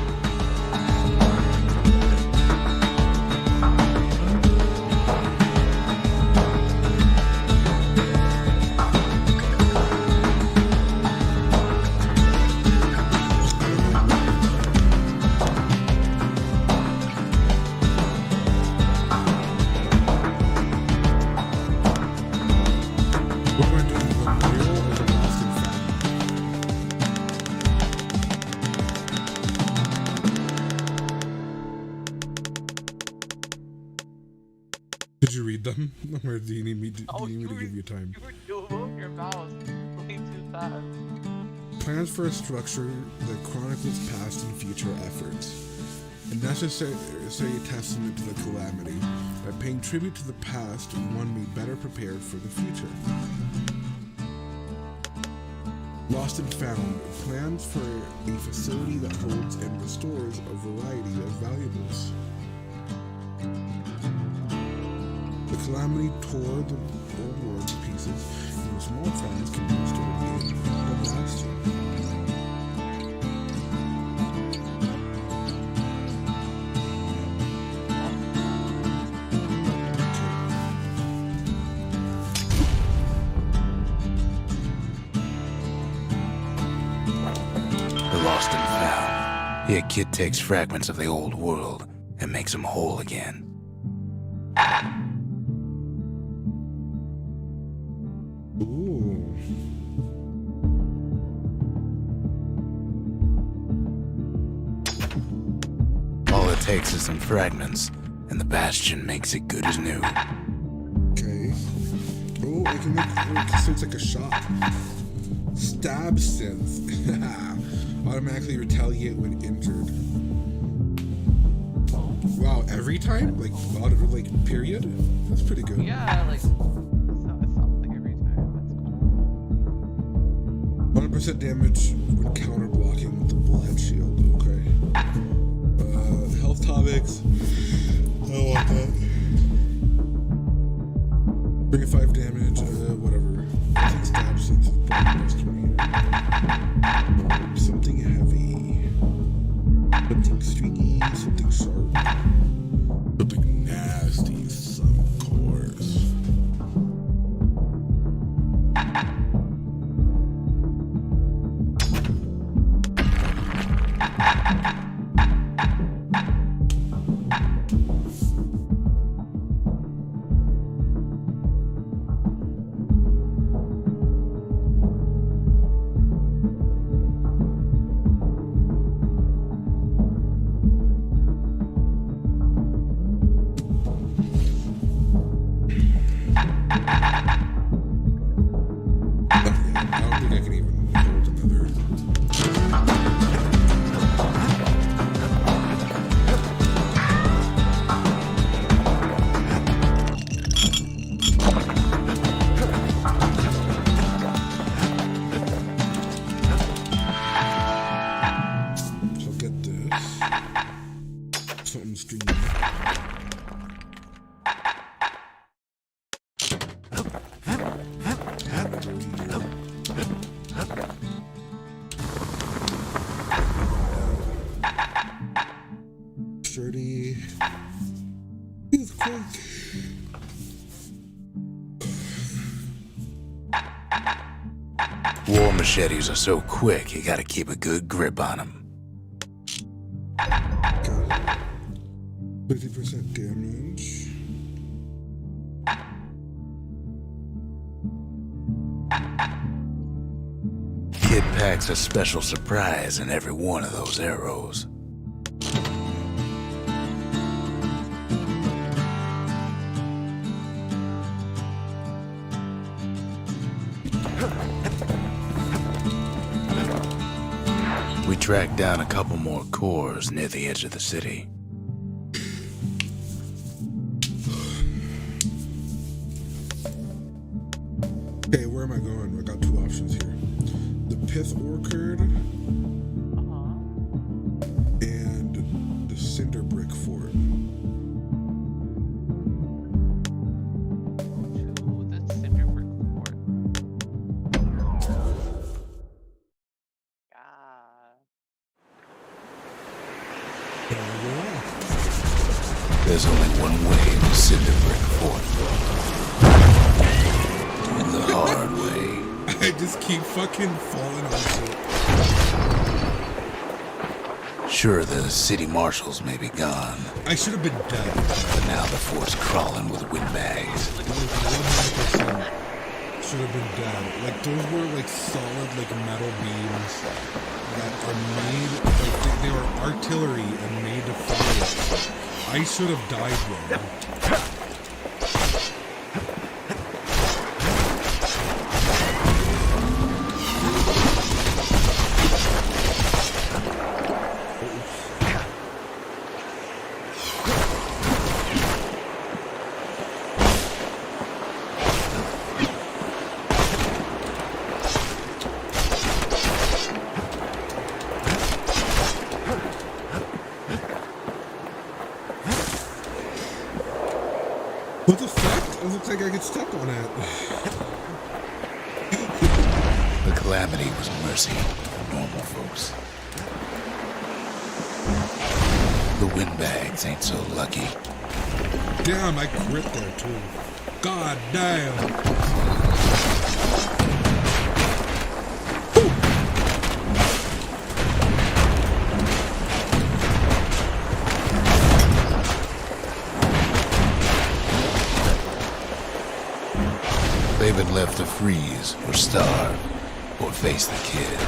We're going to do the real or the lost and found. Did you read them? Or do you need me to, Oh, do you need me to give you time? You were moving your mouse way too fast. Plans for a structure that chronicles past and future efforts. A necessary testament to the calamity. By paying tribute to the past, one may better prepared for the future. Lost and Found. Plans for a facility that holds and restores a variety of valuables. The calamity tore the old world to pieces, and the small fragments can be restored in the bastion. Your kid takes fragments of the old world and makes them whole again. Ooh. All it takes is some fragments, and the Bastion makes it good as new. Okay. Oh, I can make so it's like a shot. Stab synth. Automatically retaliate when injured. Wow, every time? Like, period? That's pretty good. Yeah, like, it's something every time. That's cool. 100% damage when counter blocking with the bullhead shield. Okay. Health topics. I don't want that. 35 damage, whatever. I think stab synth is probably the best one here. Something heavy. Something stringy, something sharp. Something nasty, some course. Sturdy. He's quick. War machetes are so quick, you gotta keep a good grip on them. 50% damage. Kid packs a special surprise in every one of those arrows. We tracked down a couple more cores near the edge of the city. Okay, where am I going? I got two options here. The Pith Orchard and the Cinder Brick Fort. To the Cinder Brick Fort. Yeah. There's only one way to Cinder Brick Fort. The hard way. I just keep fucking falling off it. Sure, the city marshals may be gone, I should have been dead. but now the fort's crawling with windbags. 100% should have been dead. Like, those were like solid like metal beams that are made, like they were artillery and made to fire. I should have died then. What the fuck? It looks like I get stuck on it. The calamity was mercy for normal folks. The windbags ain't so lucky. Damn, I crit there too. God damn. they've been left to freeze or starve or face the kid.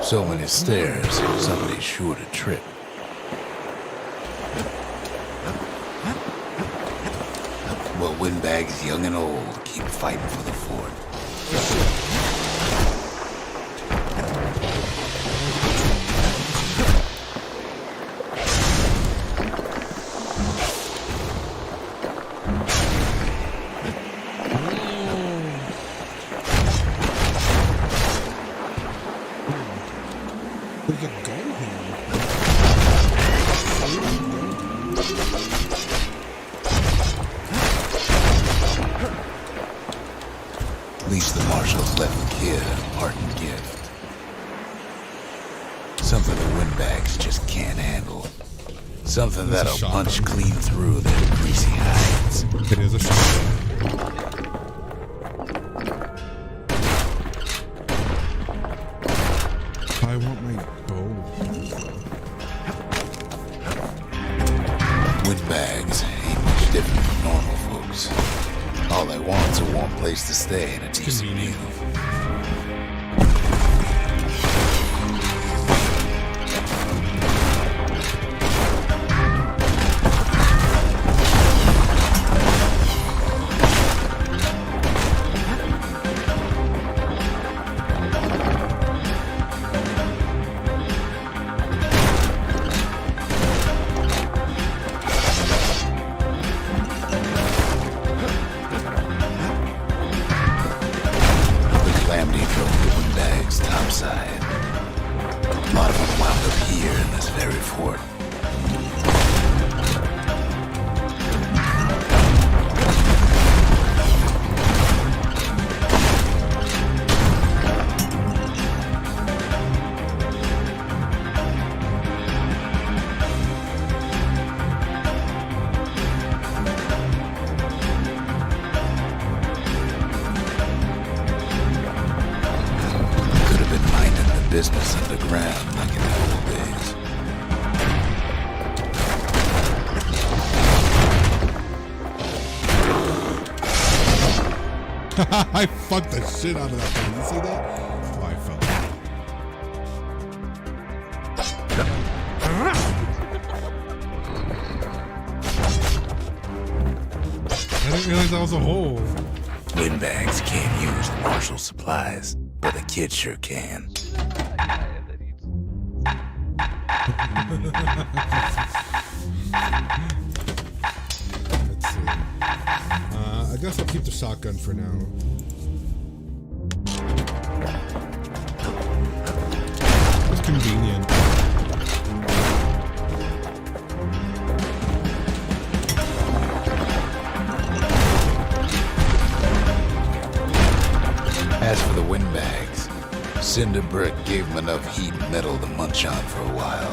So many stairs, somebody's sure to trip. But windbags, young and old, keep fighting for the fort. There's a gun here. At least the marshals left the kid a parting gift. Something the windbags just can't handle. Something that'll punch clean through their greasy hides. It is a shotgun. I want my bow. Windbags ain't much different from normal folks. All they want's a warm place to stay and a decent meal. A lot of them wound up here in this very fort. Business underground like in the old days. I fucked the shit out of that thing. You see that? Oh, I fell. I didn't realize that was a hole. Windbags can't use the marshal supplies, but the kid sure can. Let's see. I guess I'll keep the shotgun for now. It's convenient. As for the windbags, Cinder Brick gave them enough heat and metal to munch on for a while.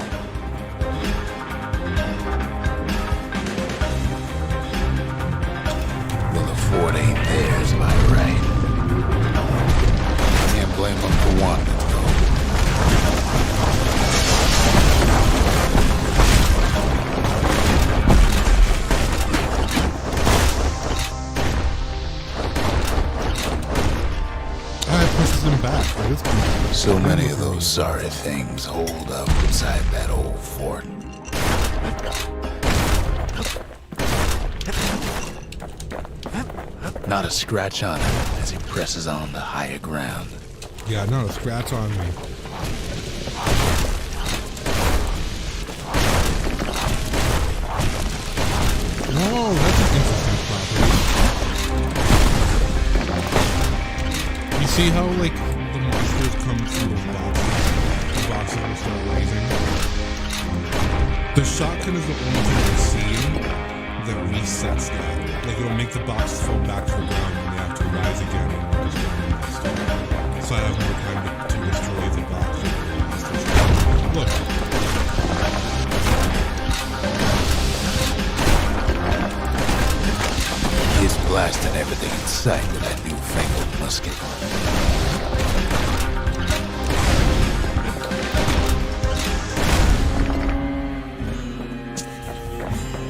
Well, the fort ain't theirs by right. Can't blame them for wanting it, though. Pushes them back. So many of those sorry things hold up inside that old fort. Not a scratch on him as he presses on to higher ground. Yeah, not a scratch on me. see how like the monsters come through the boxes will start raising? The shotgun is the only thing I've seen that resets that. Like it'll make the boxes fall back to the ground and they have to rise again in order to destroy the monster. So I have more time to destroy the box than the monsters. Look. He's blasting everything in sight with that newfangled musket.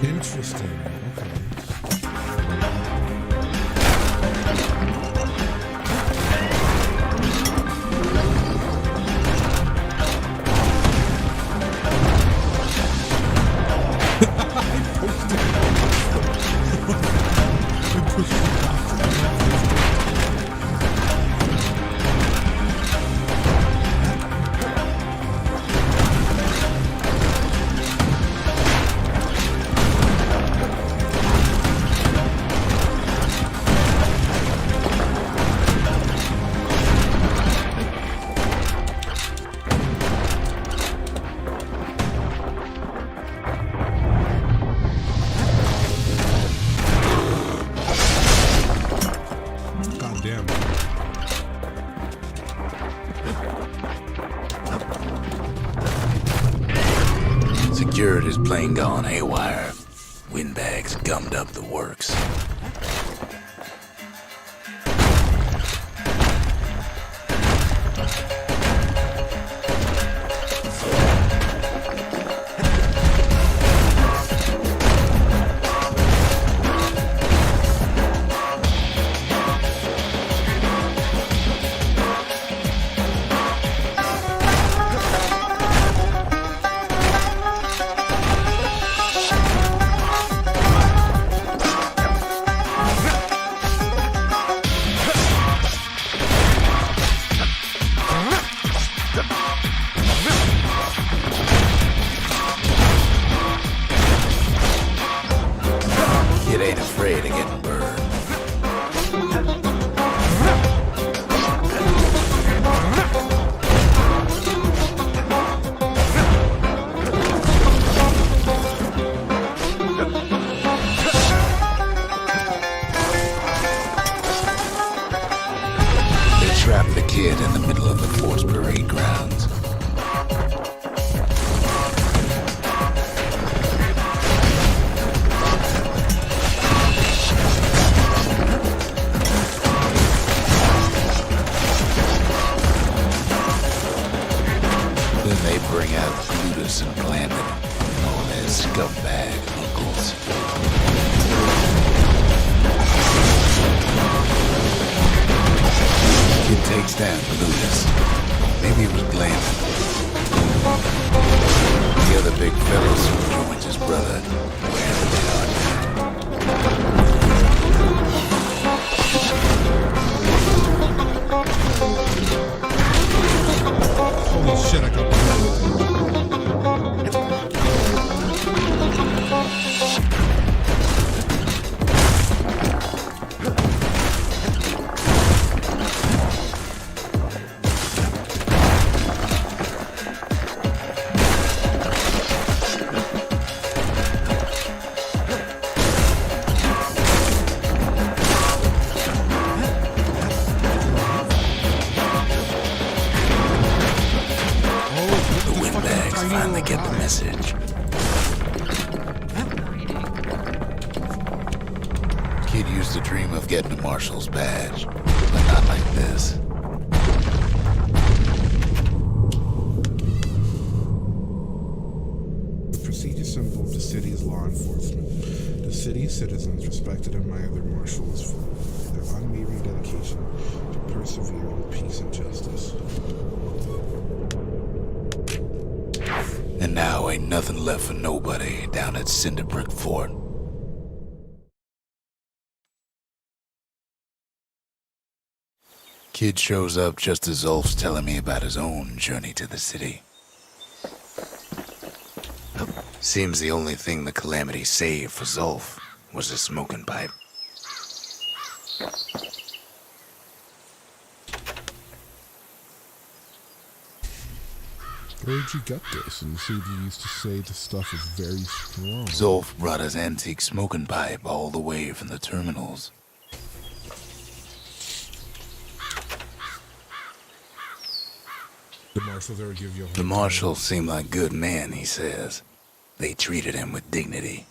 Interesting. Security's plane gone haywire. Windbags gummed up the works. Kid ain't afraid of getting burned. They trapped the kid in the middle of the force parade grounds. Then they bring out Plutus and Glandon, known as scumbag uncles. Kid takes down Plutus. Maybe it was Glandon. The other big fellow soon joins his brother, wherever they are Holy shit, I got finally get the message. Kid used to dream of getting a marshal's badge, but not like this. The procedure simple of the city's law enforcement. The city's citizens respected and admired their marshals for their unwavering dedication to persevere in peace and justice. And now ain't nothing left for nobody down at Cinderbrick Fort. Kid shows up just as Ulf's telling me about his own journey to the city. Seems the only thing the Calamity saved for Zulf was his smoking pipe. where'd you get this? And you said you used to say the stuff is very strong. Zolf brought his antique smoking pipe all the way from the terminals. The marshals ever give you a hard The time? marshals seem like good men, he says. They treated him with dignity.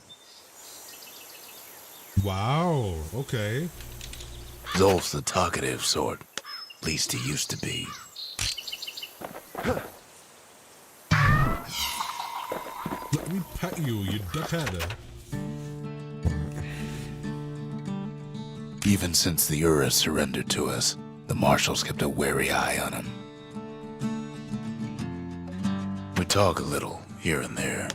Wow, okay. Zolf's the talkative sort. At least he used to be. Let me pet you, you dickhead. Even since the Ura surrendered to us, the marshals kept a wary eye on him. We talk a little, here and there.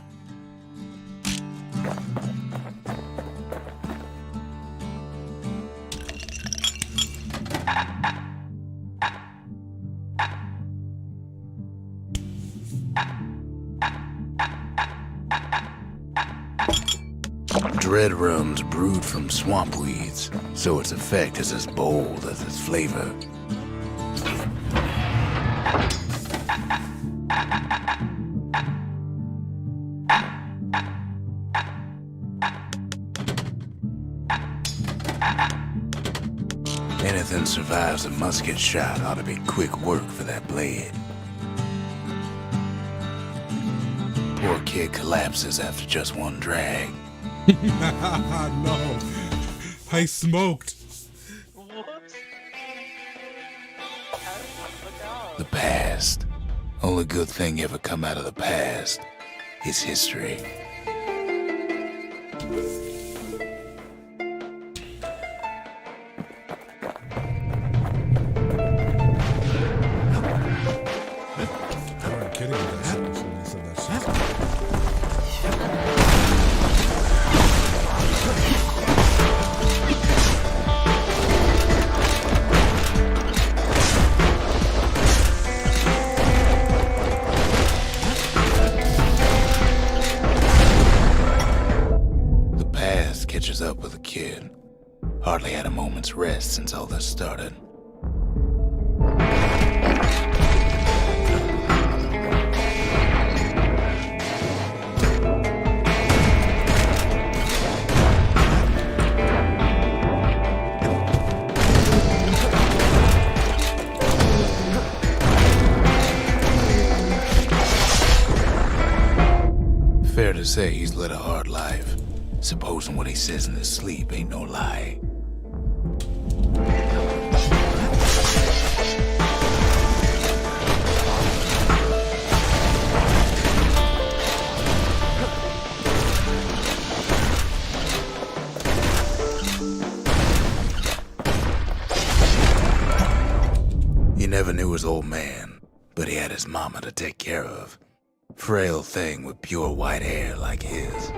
Dread rum's brewed from swamp weeds, so its effect is as bold as its flavor. Anything survives a musket shot ought to be quick work for that blade. Poor kid collapses after just one drag. No. I smoked. Whoops. Look out. The past. Only good thing ever come out of the past is history. I'm not kidding with that sentence when you said that shit. The past catches up with a kid. Hardly had a moment's rest since all this started. Fair to say he's led a hard life. Supposing what he says in his sleep ain't no lie. He never knew his old man, but he had his mama to take care of. Frail thing with pure white hair like his.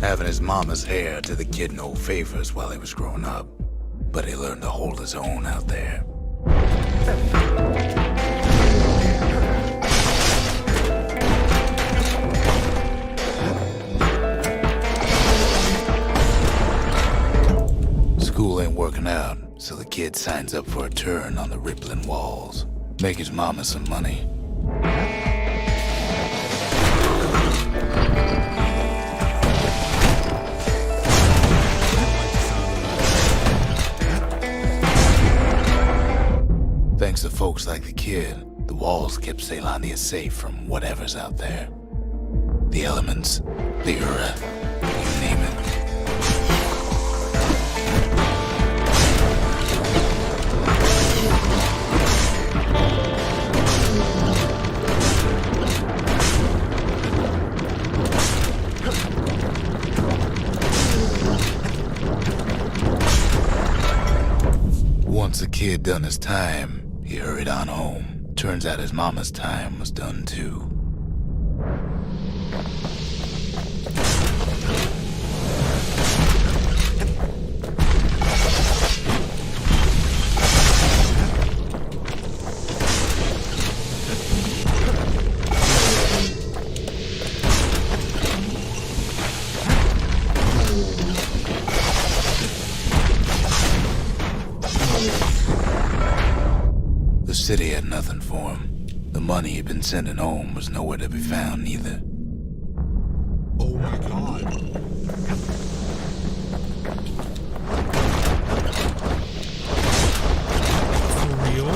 Having his mama's hair did the kid no favors while he was growing up, but he learned to hold his own out there. School ain't working out, so the kid signs up for a turn on the rippling walls. Make his mama some money. Thanks to folks like the kid, the walls kept Ceylondia safe from whatever's out there. The elements, the Ura, you name it. Once the kid done his time, he hurried on home. Turns out his mama's time was done too. nothing for him. The money he'd been sending home was nowhere to be found neither. Oh my god. For real?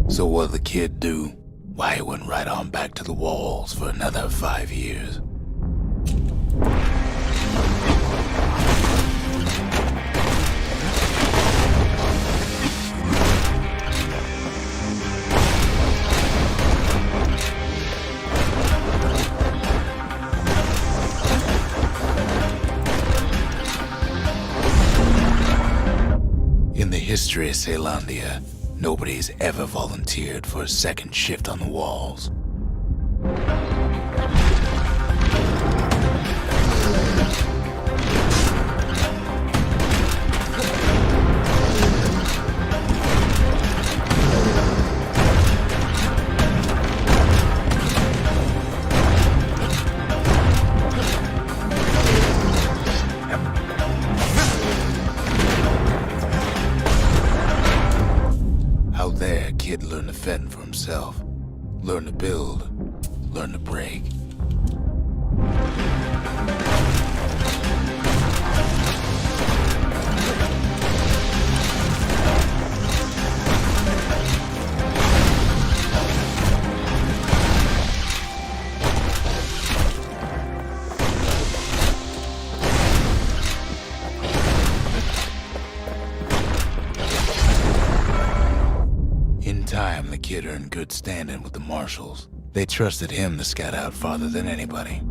So what'd the kid do? Why, he went right on back to the walls for another 5 years. In the history of Caelondia, nobody's ever volunteered for a second shift on the walls. Out there, a kid learned to fend for himself, learn to build, learn to break. In time, the kid earned good standing with the marshals. They trusted him to scout out farther than anybody.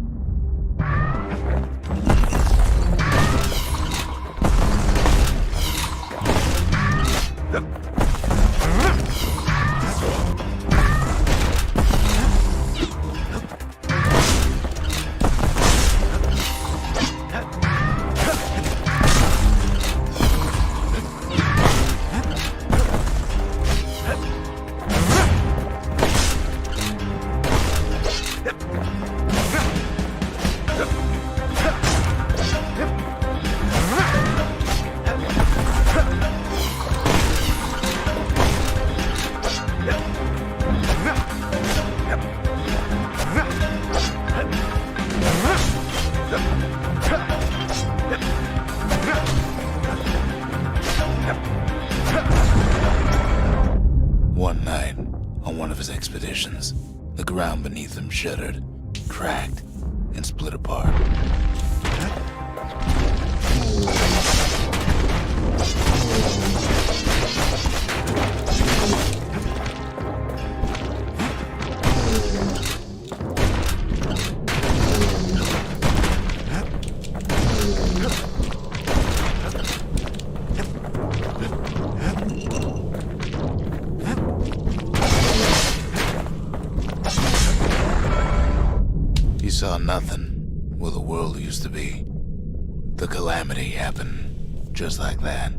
One night, on one of his expeditions, the ground beneath him shuddered, cracked, and split apart. He saw nothing where the world used to be. The calamity happened just like that.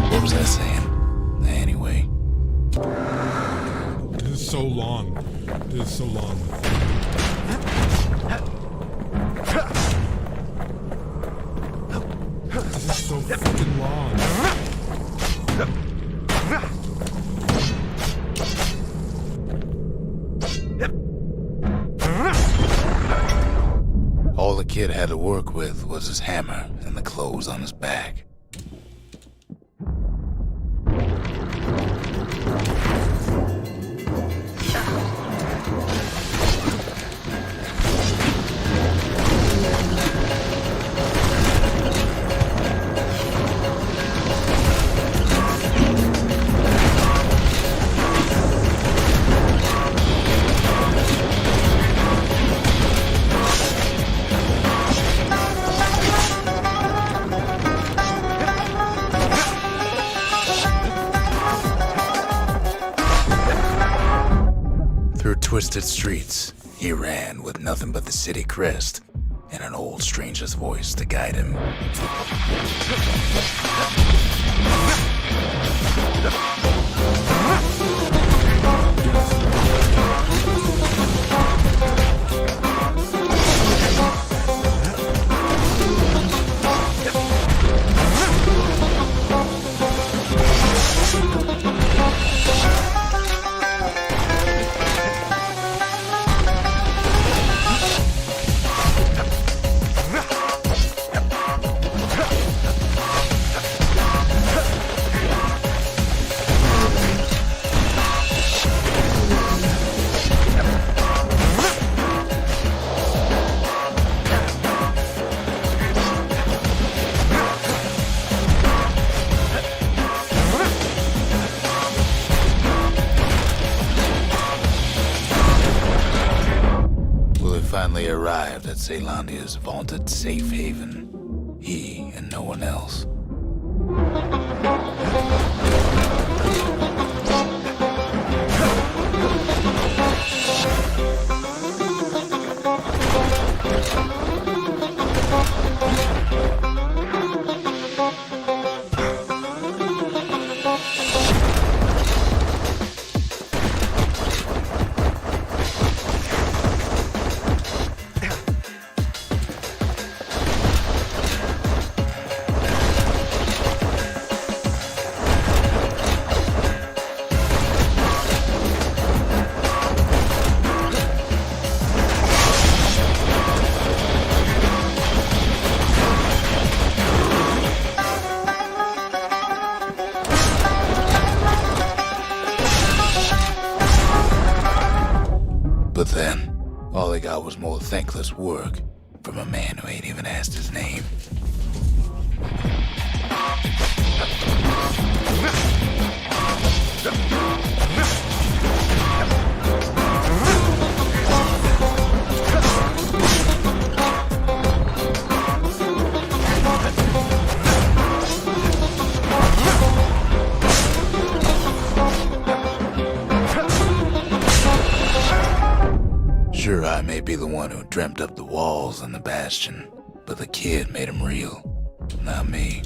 What was that saying? Anyway. This is so long. This is so long. This is so fucking long. All the kid had to work with was his hammer and the clothes on his back. Through twisted streets, he ran with nothing but the city crest and an old stranger's voice to guide him. Finally arrived at Caelondia's vaunted safe haven. He and no one else. But then, all I got was more thankless work from a man who ain't even asked his name. Sure, I may be the one who dreamt up the walls and the bastion, but the kid made them real, not me.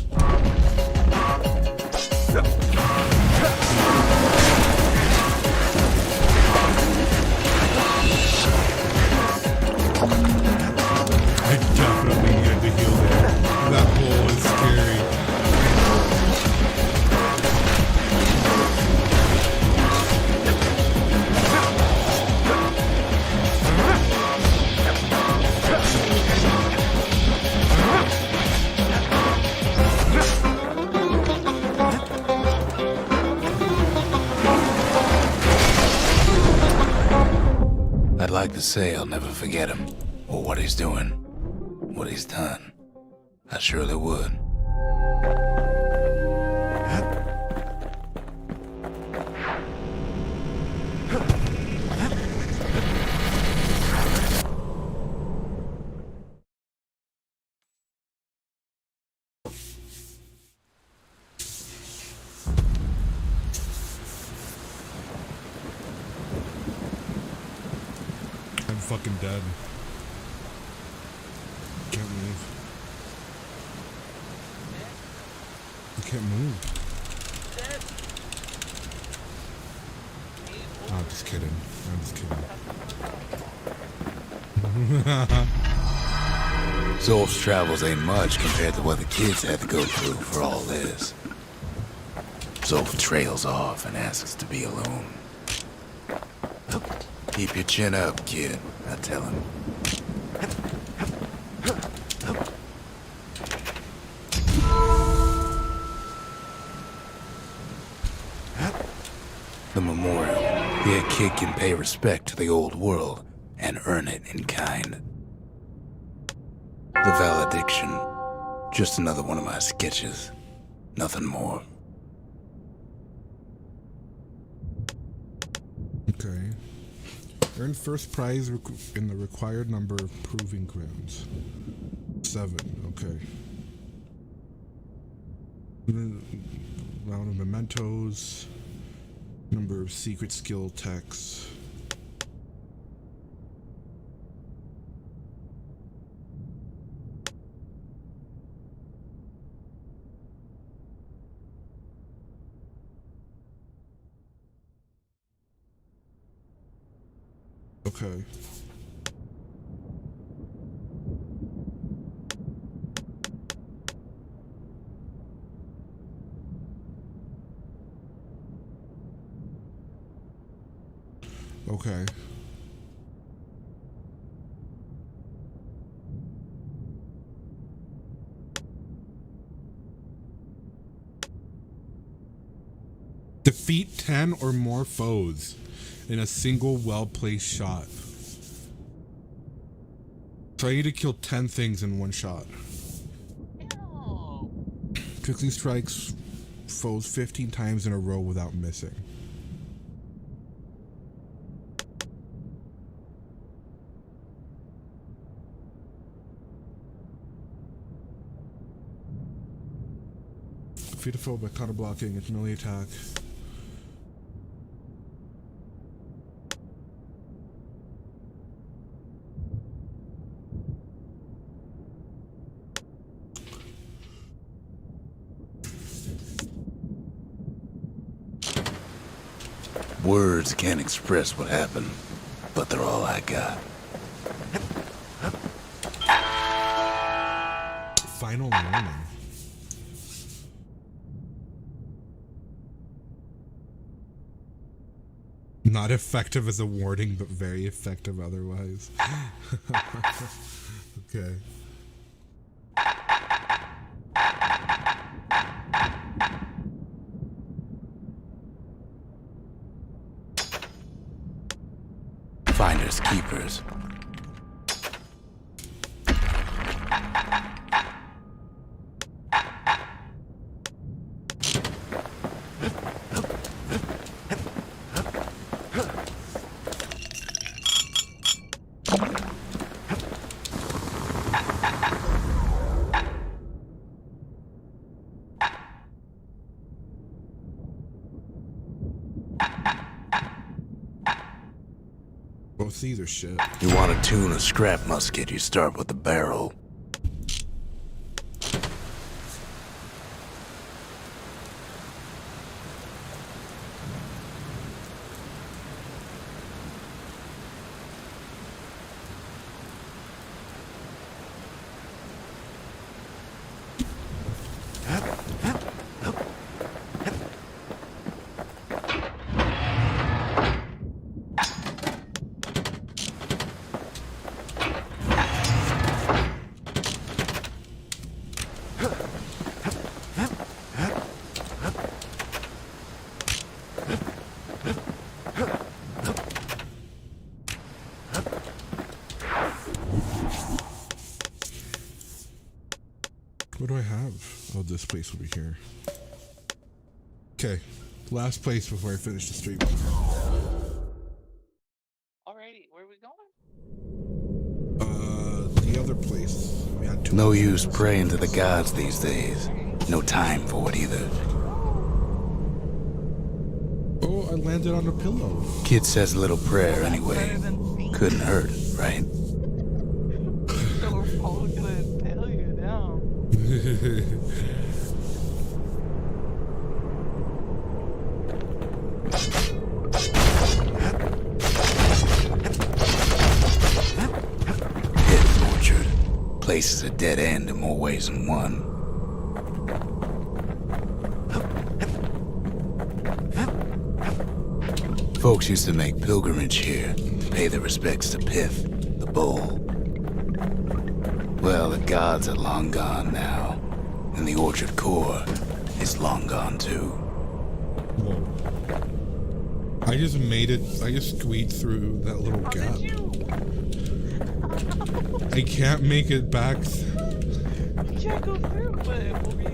I definitely needed to heal there. That hole is scary. I'd like to say I'll never forget him, or what he's doing, what he's done. I surely would. I'm fucking dead. Can't move. I can't move. Oh, I'm just kidding. I'm just kidding. Zolf's travels ain't much compared to what the kids had to go through for all this. Zolf trails off and asks to be alone. Keep your chin up, kid, I tell him. The memorial. Here, a kid can pay respect to the old world and earn it in kind. The valediction. Just another one of my sketches. Nothing more. Okay. Earn first prize in the required number of proving grounds. 7, okay. Round of mementos. Number of secret skill texts. Okay. Okay. Defeat 10 or more foes in a single well-placed shot. Try you to kill 10 things in one shot. Ew. Quickly strikes foes 15 times in a row without missing. Defeat a foe by counter blocking its melee attack. Words can't express what happened, but they're all I got. Final warning. Not effective as a warning, but very effective otherwise. Okay. Finders keepers. Both these are shit. You want to tune a scrap musket, you start with the barrel. What do I have? Oh, this place will be here. Okay, last place before I finish the stream. Alrighty, where are we going? The other place. We had two No use praying to the gods these days. No time for it either. Oh, I landed on a pillow. Kid says a little prayer anyway. Couldn't hurt, right? So we're probably gonna impale you now. Hidden orchard. Place is a dead end in more ways than one. Folks used to make pilgrimage here, pay their respects to Pith, the bull. Well, the gods are long gone now, and the orchard core is long gone too. Whoa. I just made it. I just squeezed through that little How gap. did you? I can't make it back. You can't go through, but it will be.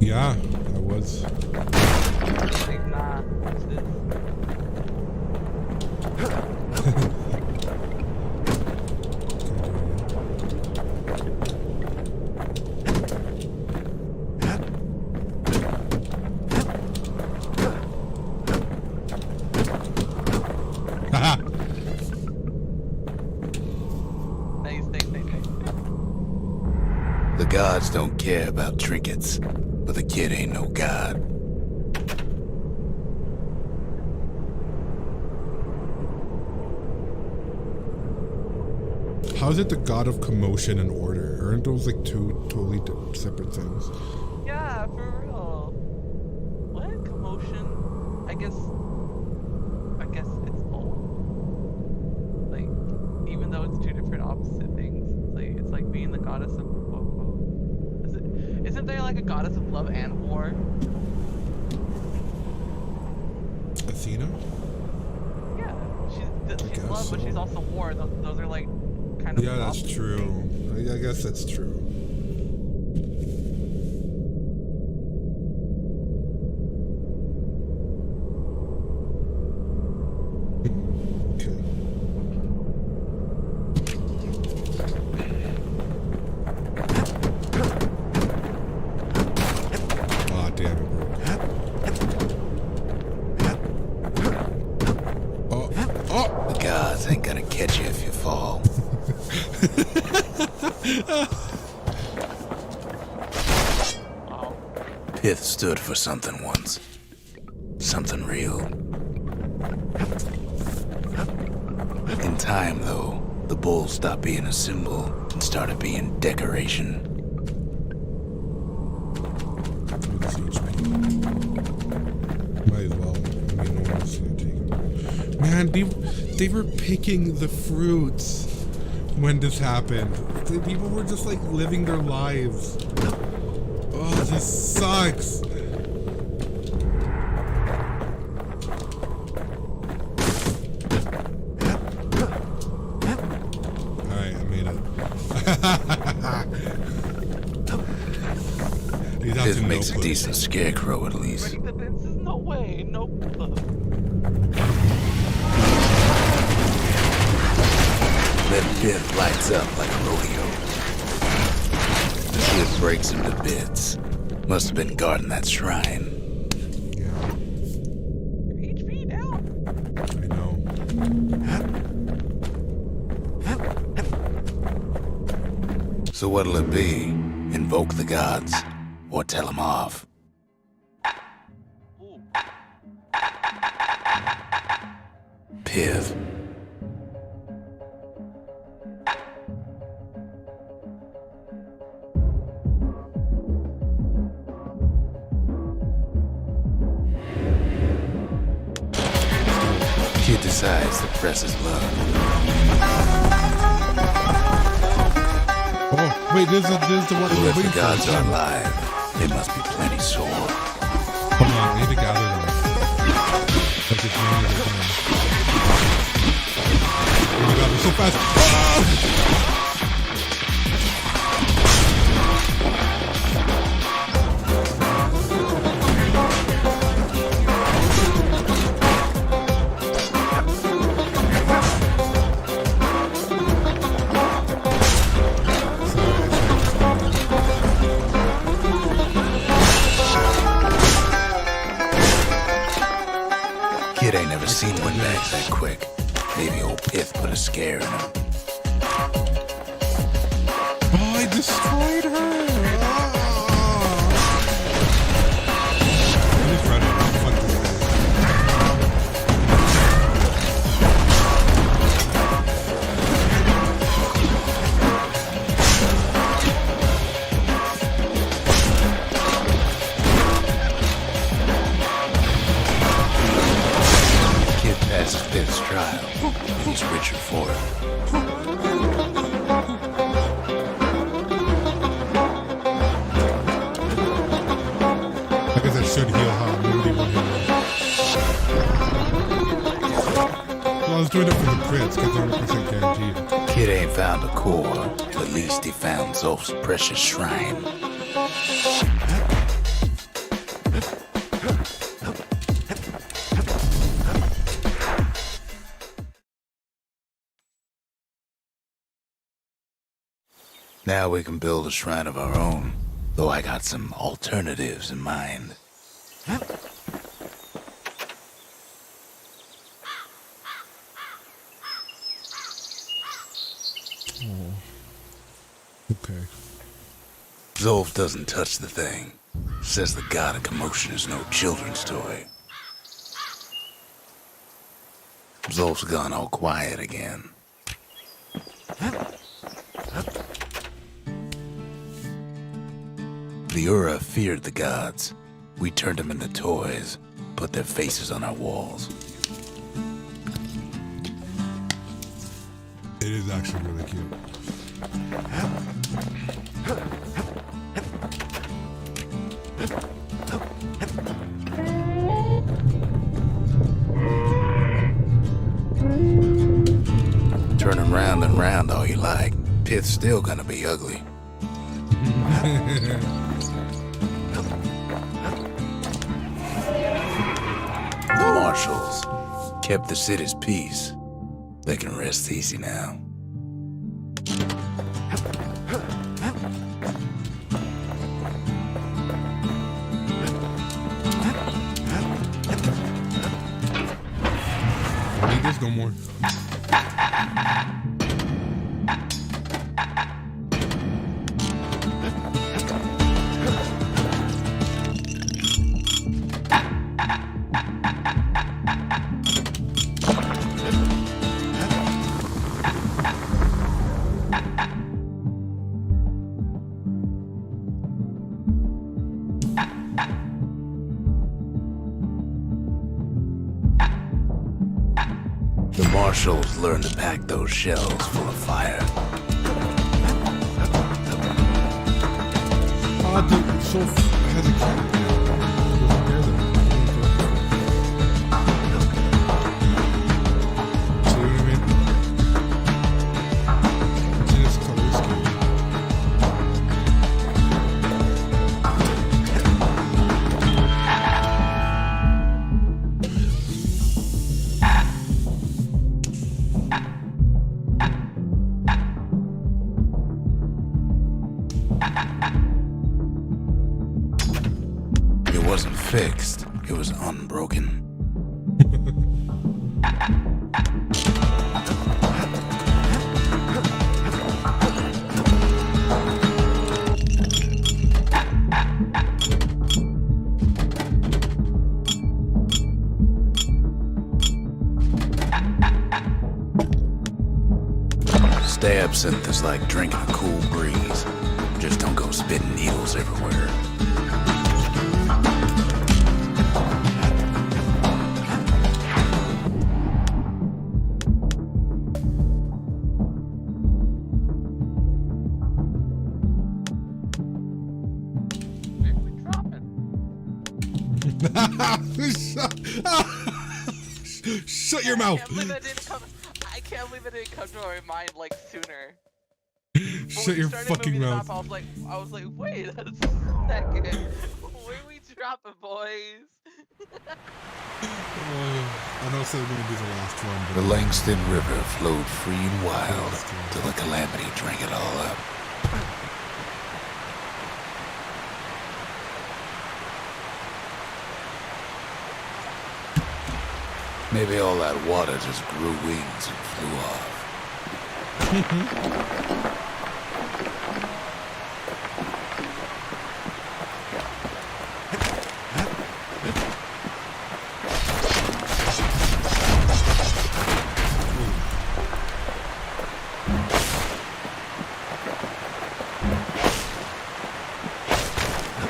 Yeah, I was. Like, nah, what's this? Haha. Nice. The gods don't care about trinkets, but the kid ain't no god. How is it the god of commotion and order? Aren't those like two totally separate things? Yeah, for real. What? Commotion? I guess it's both. Like, even though it's two different opposite things, it's like being the goddess of isn't there like a goddess of love and war? Athena? Yeah, she's love, so. but she's also war. Those are like kind of Yeah, that's opposite. true. I guess that's true. Okay. Ah, damn it, bro. Oh! The gods ain't gonna catch you if you fall. Oh, Pith stood for something once. Something real. In time, though, the bull stopped being a symbol and started being decoration. Might as well. I mean, no one's gonna take them. Man, they were picking the fruits when this happened. The people were just like living their lives. Oh, this sucks. Alright, I made it. He's out Pith to no makes a clue. decent scarecrow at least. break the fences? No way. No. Then Pith lights up like a rodeo. The shit breaks him to bits. Must have been guarding that shrine. Yeah, Your HP down. I know. So what'll it be? Invoke the gods? Or tell them off? Ooh. Pith. Kid decides to press his luck. Oh, wait, this is the one Well, we're if the waiting for. gods are alive, they must be plenty sore. Hold on, I need to gather them. Like as many as I can. Oh my god, they're so fast. Ah! Kid ain't never seen windbags that quick. Maybe old Pith put a scare in him. Oh, I destroyed her! I'm just running. Fuck this guy. Kid passes Pith's trial, and he's richer for it. I guess I should heal how nobody will heal me. Well, I was doing it for the crits because they're 100% guaranteed. Kid ain't found a core, but at least he found Zolf's precious shrine. Now we can build a shrine of our own, though I got some alternatives in mind. Okay. Zolf doesn't touch the thing. Says the god of commotion is no children's toy. Zolf's gone all quiet again. the Ura feared the gods. We turned them into toys, put their faces on our walls. It is actually really cute. Turn round and round all you like. Pith's still gonna be ugly. The marshals kept the city's peace. They can rest easy now. I need this no more. The marshals learned to pack those shells full of fire. Dude, so has a cat. See what I mean? It's in its color scheme. It wasn't fixed, it was unbroken. Stay absinthe is like drinking a cool breeze. Just don't go spitting needles everywhere. Where are we dropping? Shut your mouth. I can't believe it didn't come to my mind like sooner. Shut your fucking mouth. I was like, wait a second. Where are we dropping, boys? I know it's going to be the last one. The But Langston River flowed free and wild till the calamity drank it all up. Maybe all that water just grew wings and flew off.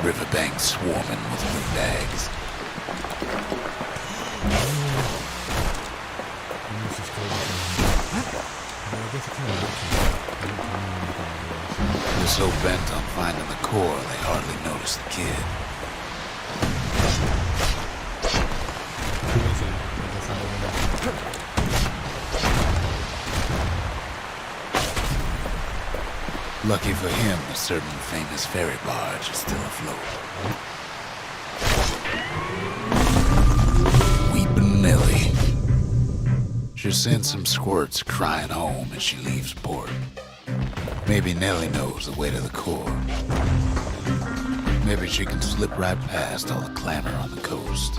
Riverbanks swarming with windbags. They're so bent on finding the core, they hardly notice the kid. Lucky for him, a certain famous ferry barge is still afloat. Weepin' Nellie. She sends some squirts crying home as she leaves port. Maybe Nellie knows the way to the core. Maybe she can slip right past all the clamor on the coast.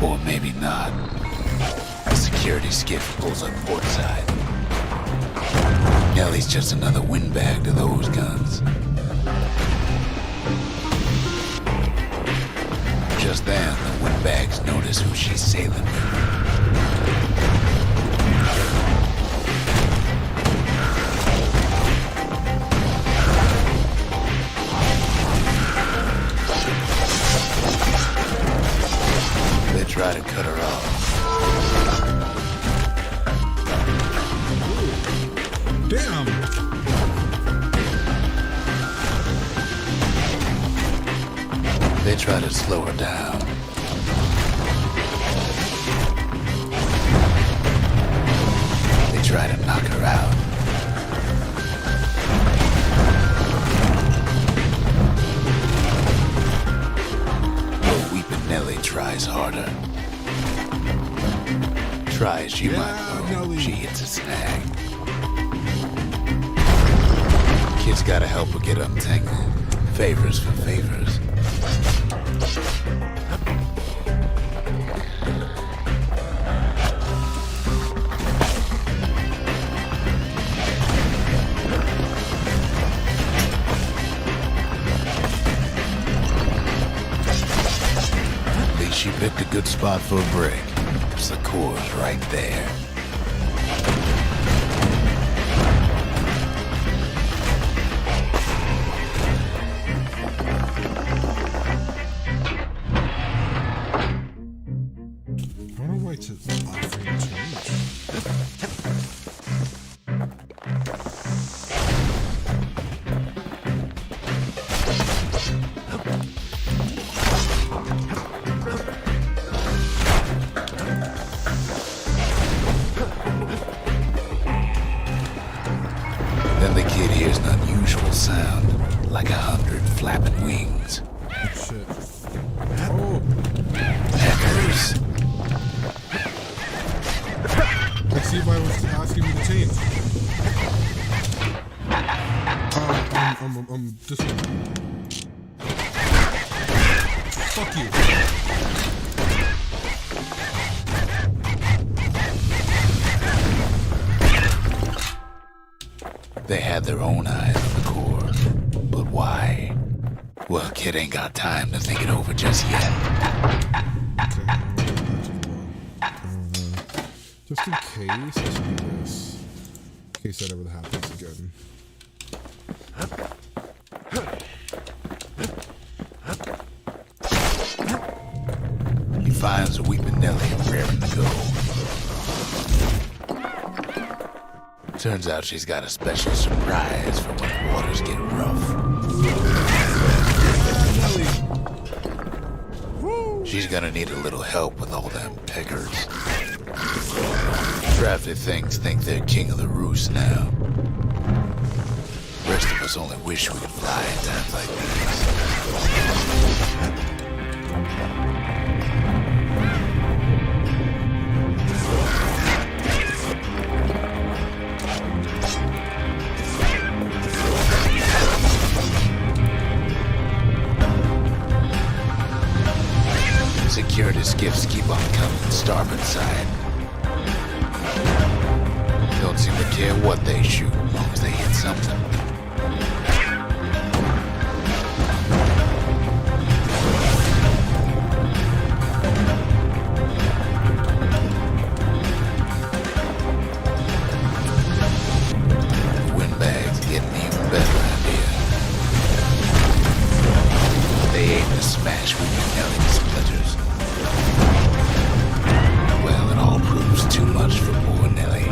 Or maybe not. A security skiff pulls up portside. Nellie's just another windbag to those guns. Just then, the windbags notice who she's sailing with. try to cut her off. Damn! They try to slow her down. They try to knock her out. But Weepin' Nelly tries harder. Try as she might, though, Nelly. she hits a snag. Kid's gotta help her get untangled. Favors for favors. At least she picked a good spot for a break. Cause the core's right there. I don't know why it's offering to change. Then the kid hears an unusual sound, like 100 flapping wings. Shit. Oh! Peckers. Let's see if I was asking you to change. This one. Fuck you. They had their own eyes on the core. But why? Well, kid ain't got time to think it over just yet. Okay, just in case, let's do this. In case that ever happens again. He finds a Weepin' Nelly raring to go. Turns out she's got a special surprise for when the waters get rough. She's gonna need a little help with all them peckers. Drafted things think they're king of the roost now. Rest of us only wish we could fly in times like these. Security skiffs keep on coming starboard side. Don't seem to care what they shoot, as long as they hit something. The windbags getting even better out here. They aim to smash Weepin' Nelly to splinters. Well, it all proves too much for poor Nelly.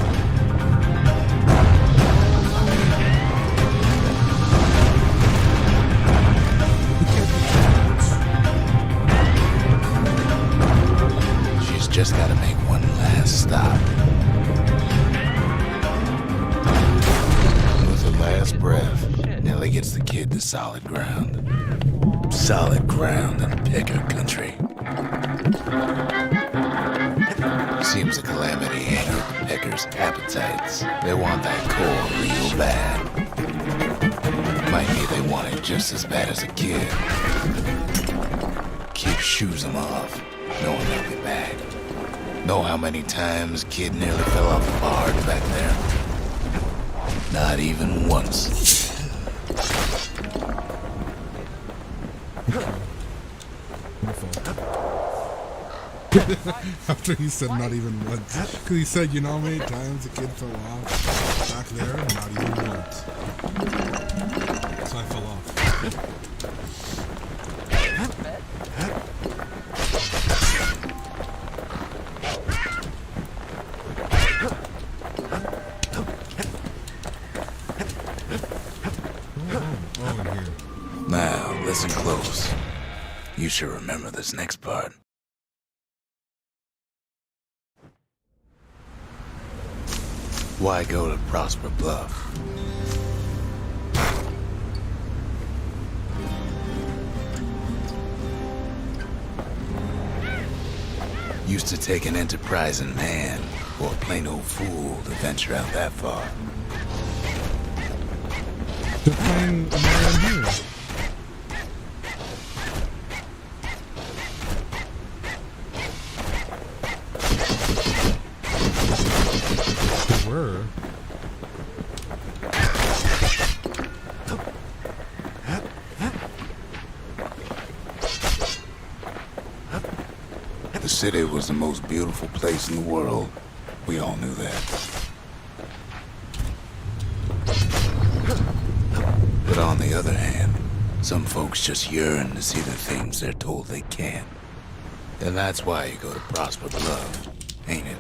She's just got to make one last stop. With her last breath, Nelly gets the kid to solid ground. Solid ground in picker country. Seems a calamity ain't hurt Pecker's appetites. They want that core real bad. Might be they want it just as bad as a kid. Kid shoos them off, knowing they'll be back. Know how many times kid nearly fell off the barge back there? Not even once. After he said not even once. Because he said, you know how many times the kid fell off back there? Not even once. So I fell off. close. You should remember this next part. Why go to Prosper Bluff? Used to take an enterprising man or a plain old fool to venture out that far. They're playing around here. They were. The city was the most beautiful place in the world. We all knew that. But on the other hand, some folks just yearn to see the things they're told they can't. And that's why you go to Prosper Bluff, ain't it?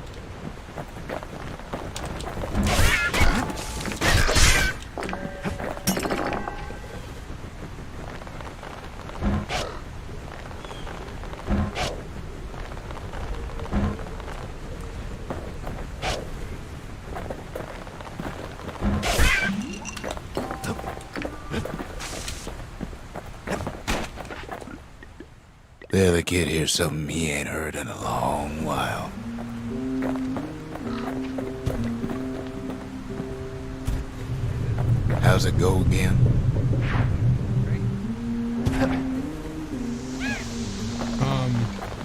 The other kid hears something he ain't heard in a long while. How's it go again? I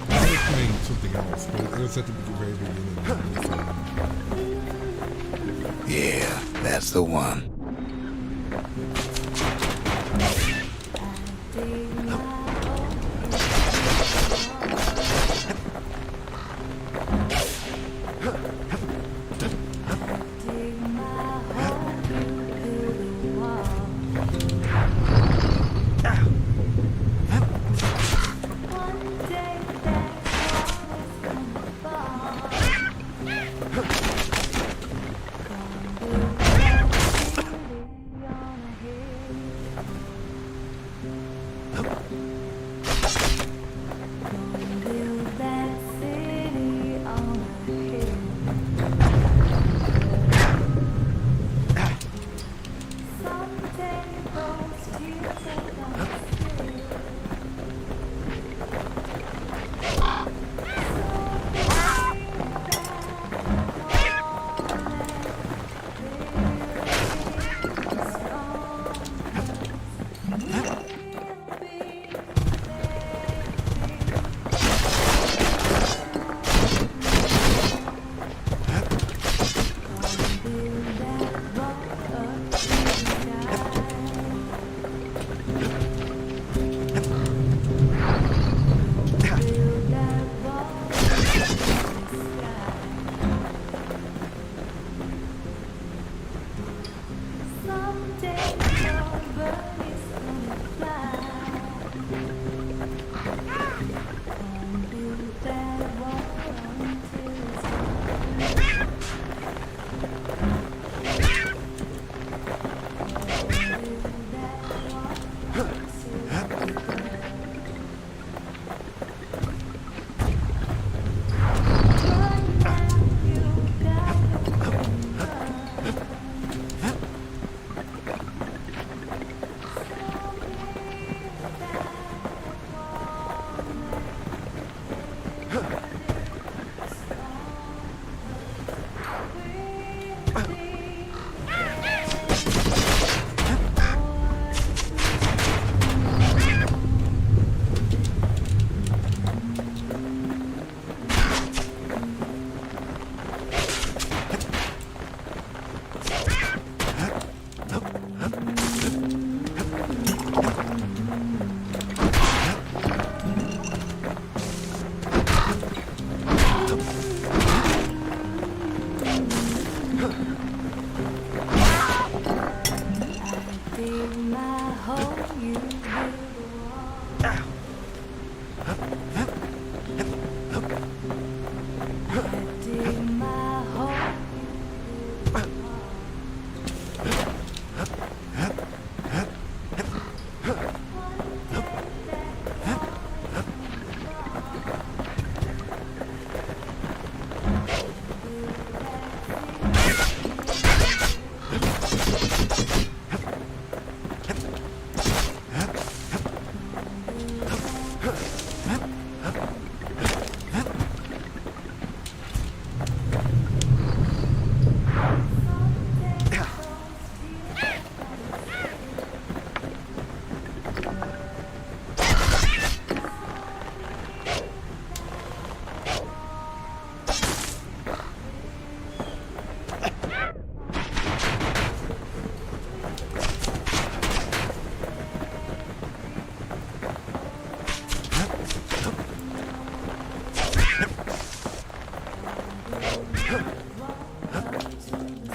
was playing something else, but it was at the very beginning of the film. Yeah, that's the one.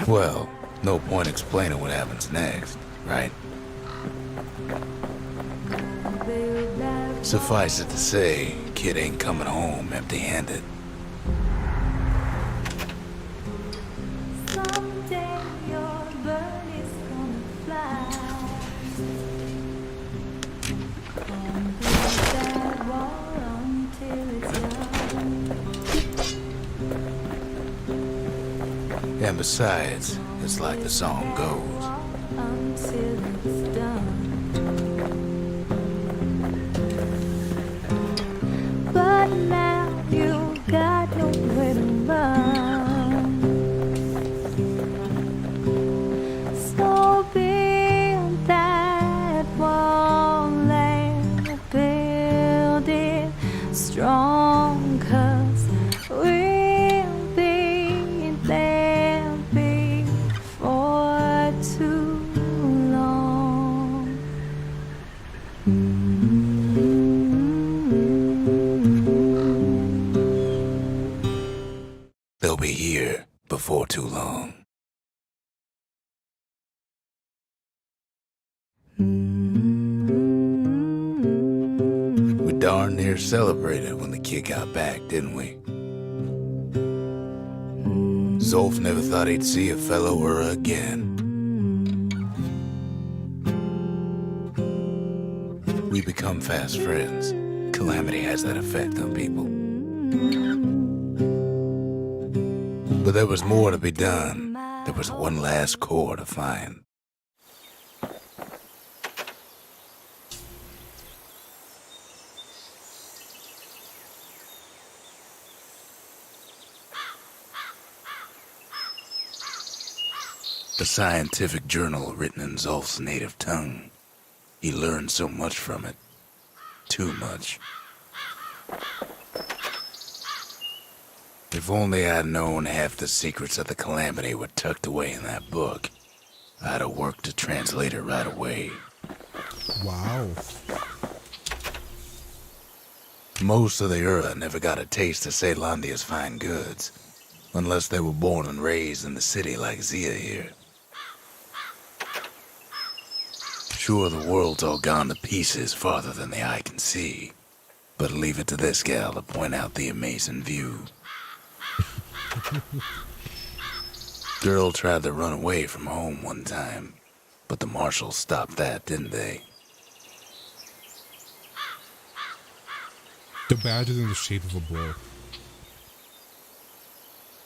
Well, no point explaining what happens next, right? Suffice it to say, kid ain't coming home empty-handed. Someday your bird is gonna fly. Can't build that wall until it's done. And besides, it's like the song goes. Until it's done. But now you got nowhere to run. So build that wall and build it strong, 'cause we'll be there before too long. They'll be here before too long. We darn near celebrated when the kid got back, didn't we? Zolf never thought he'd see a fellow her again. We become fast friends. Calamity has that effect on people. But there was more to be done. There was one last core to find. A scientific journal written in Zolf's native tongue. He learned so much from it. Too much. If only I'd known half the secrets of the Calamity were tucked away in that book, I'd have worked to translate it right away. Wow. Most of the Ura never got a taste of Ceylondia's fine goods, unless they were born and raised in the city like Zia here. Sure, the world's all gone to pieces farther than the eye can see, but leave it to this gal to point out the amazing view. Girl tried to run away from home one time, but the marshals stopped that, didn't they? The badge is in the shape of a bull.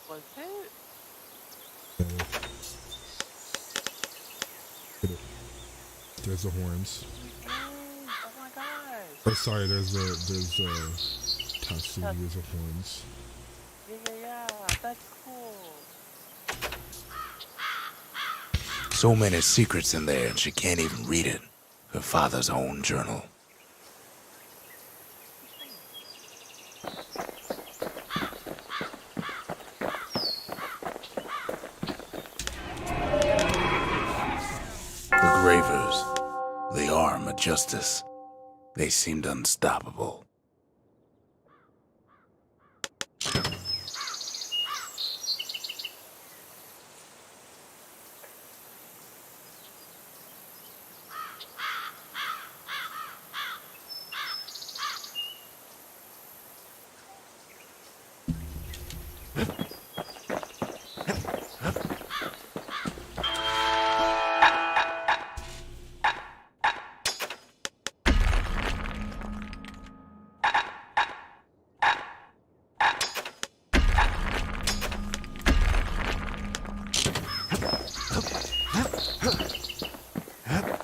Was it? There's the horns. Oh my gosh. Oh, sorry. There's the tusks and there's the horns. Yeah, that's cool. So many secrets in there and she can't even read it. Her father's own journal. The Gravers, the arm of justice, they seemed unstoppable.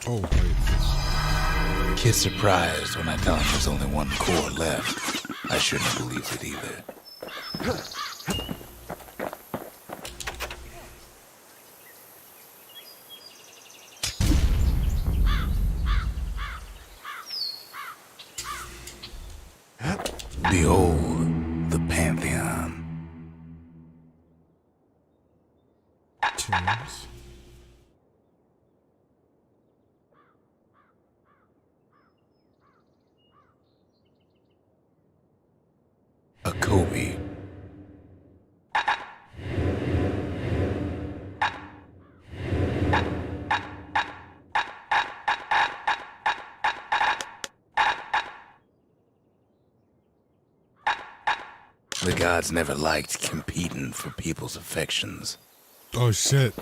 Oh, right. Kid's surprised when I tell him there's only one core left. I shouldn't have believed it either. Behold, the Pantheon. Tombs. A Kobe. The gods never liked competing for people's affections. Oh shit.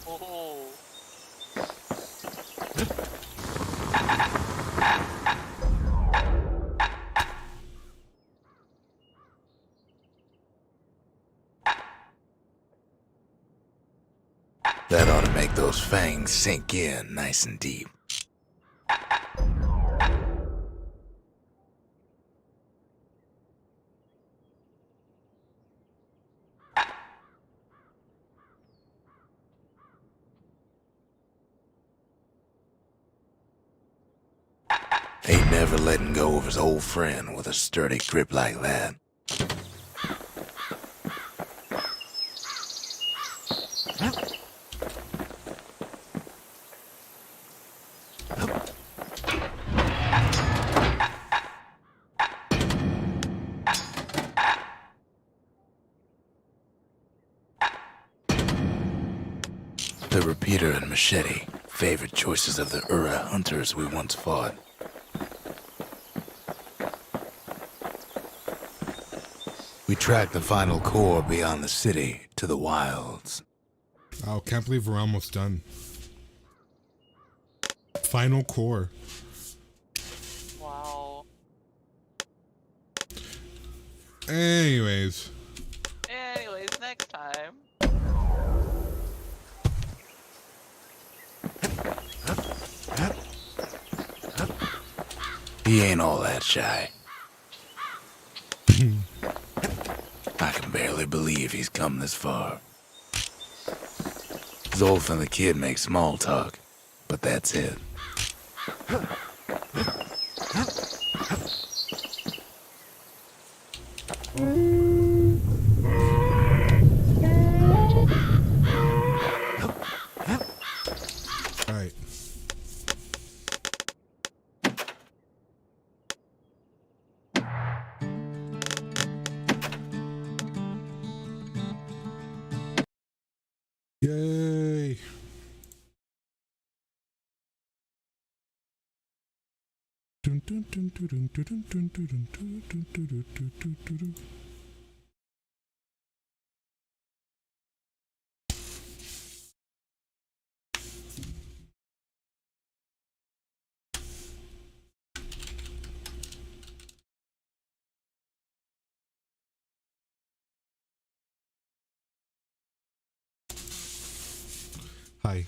Oh. That ought to make those fangs sink in nice and deep. Ain't never letting go of his old friend with a sturdy grip like that. The repeater and machete, favorite choices of the Ura hunters we once fought. We tracked the final core beyond the city to the wilds. Oh, can't believe we're almost done. Final core. Wow. Anyways. Anyways, next time. He ain't all that shy. I can barely believe he's come this far. Zolf and the kid make small talk, but that's it. Alright. Yay. Dun, dun, dun, dun, dun, dun, dun, dun, dun, dun, dun, dun, dun, dun, dun, dun. Hi.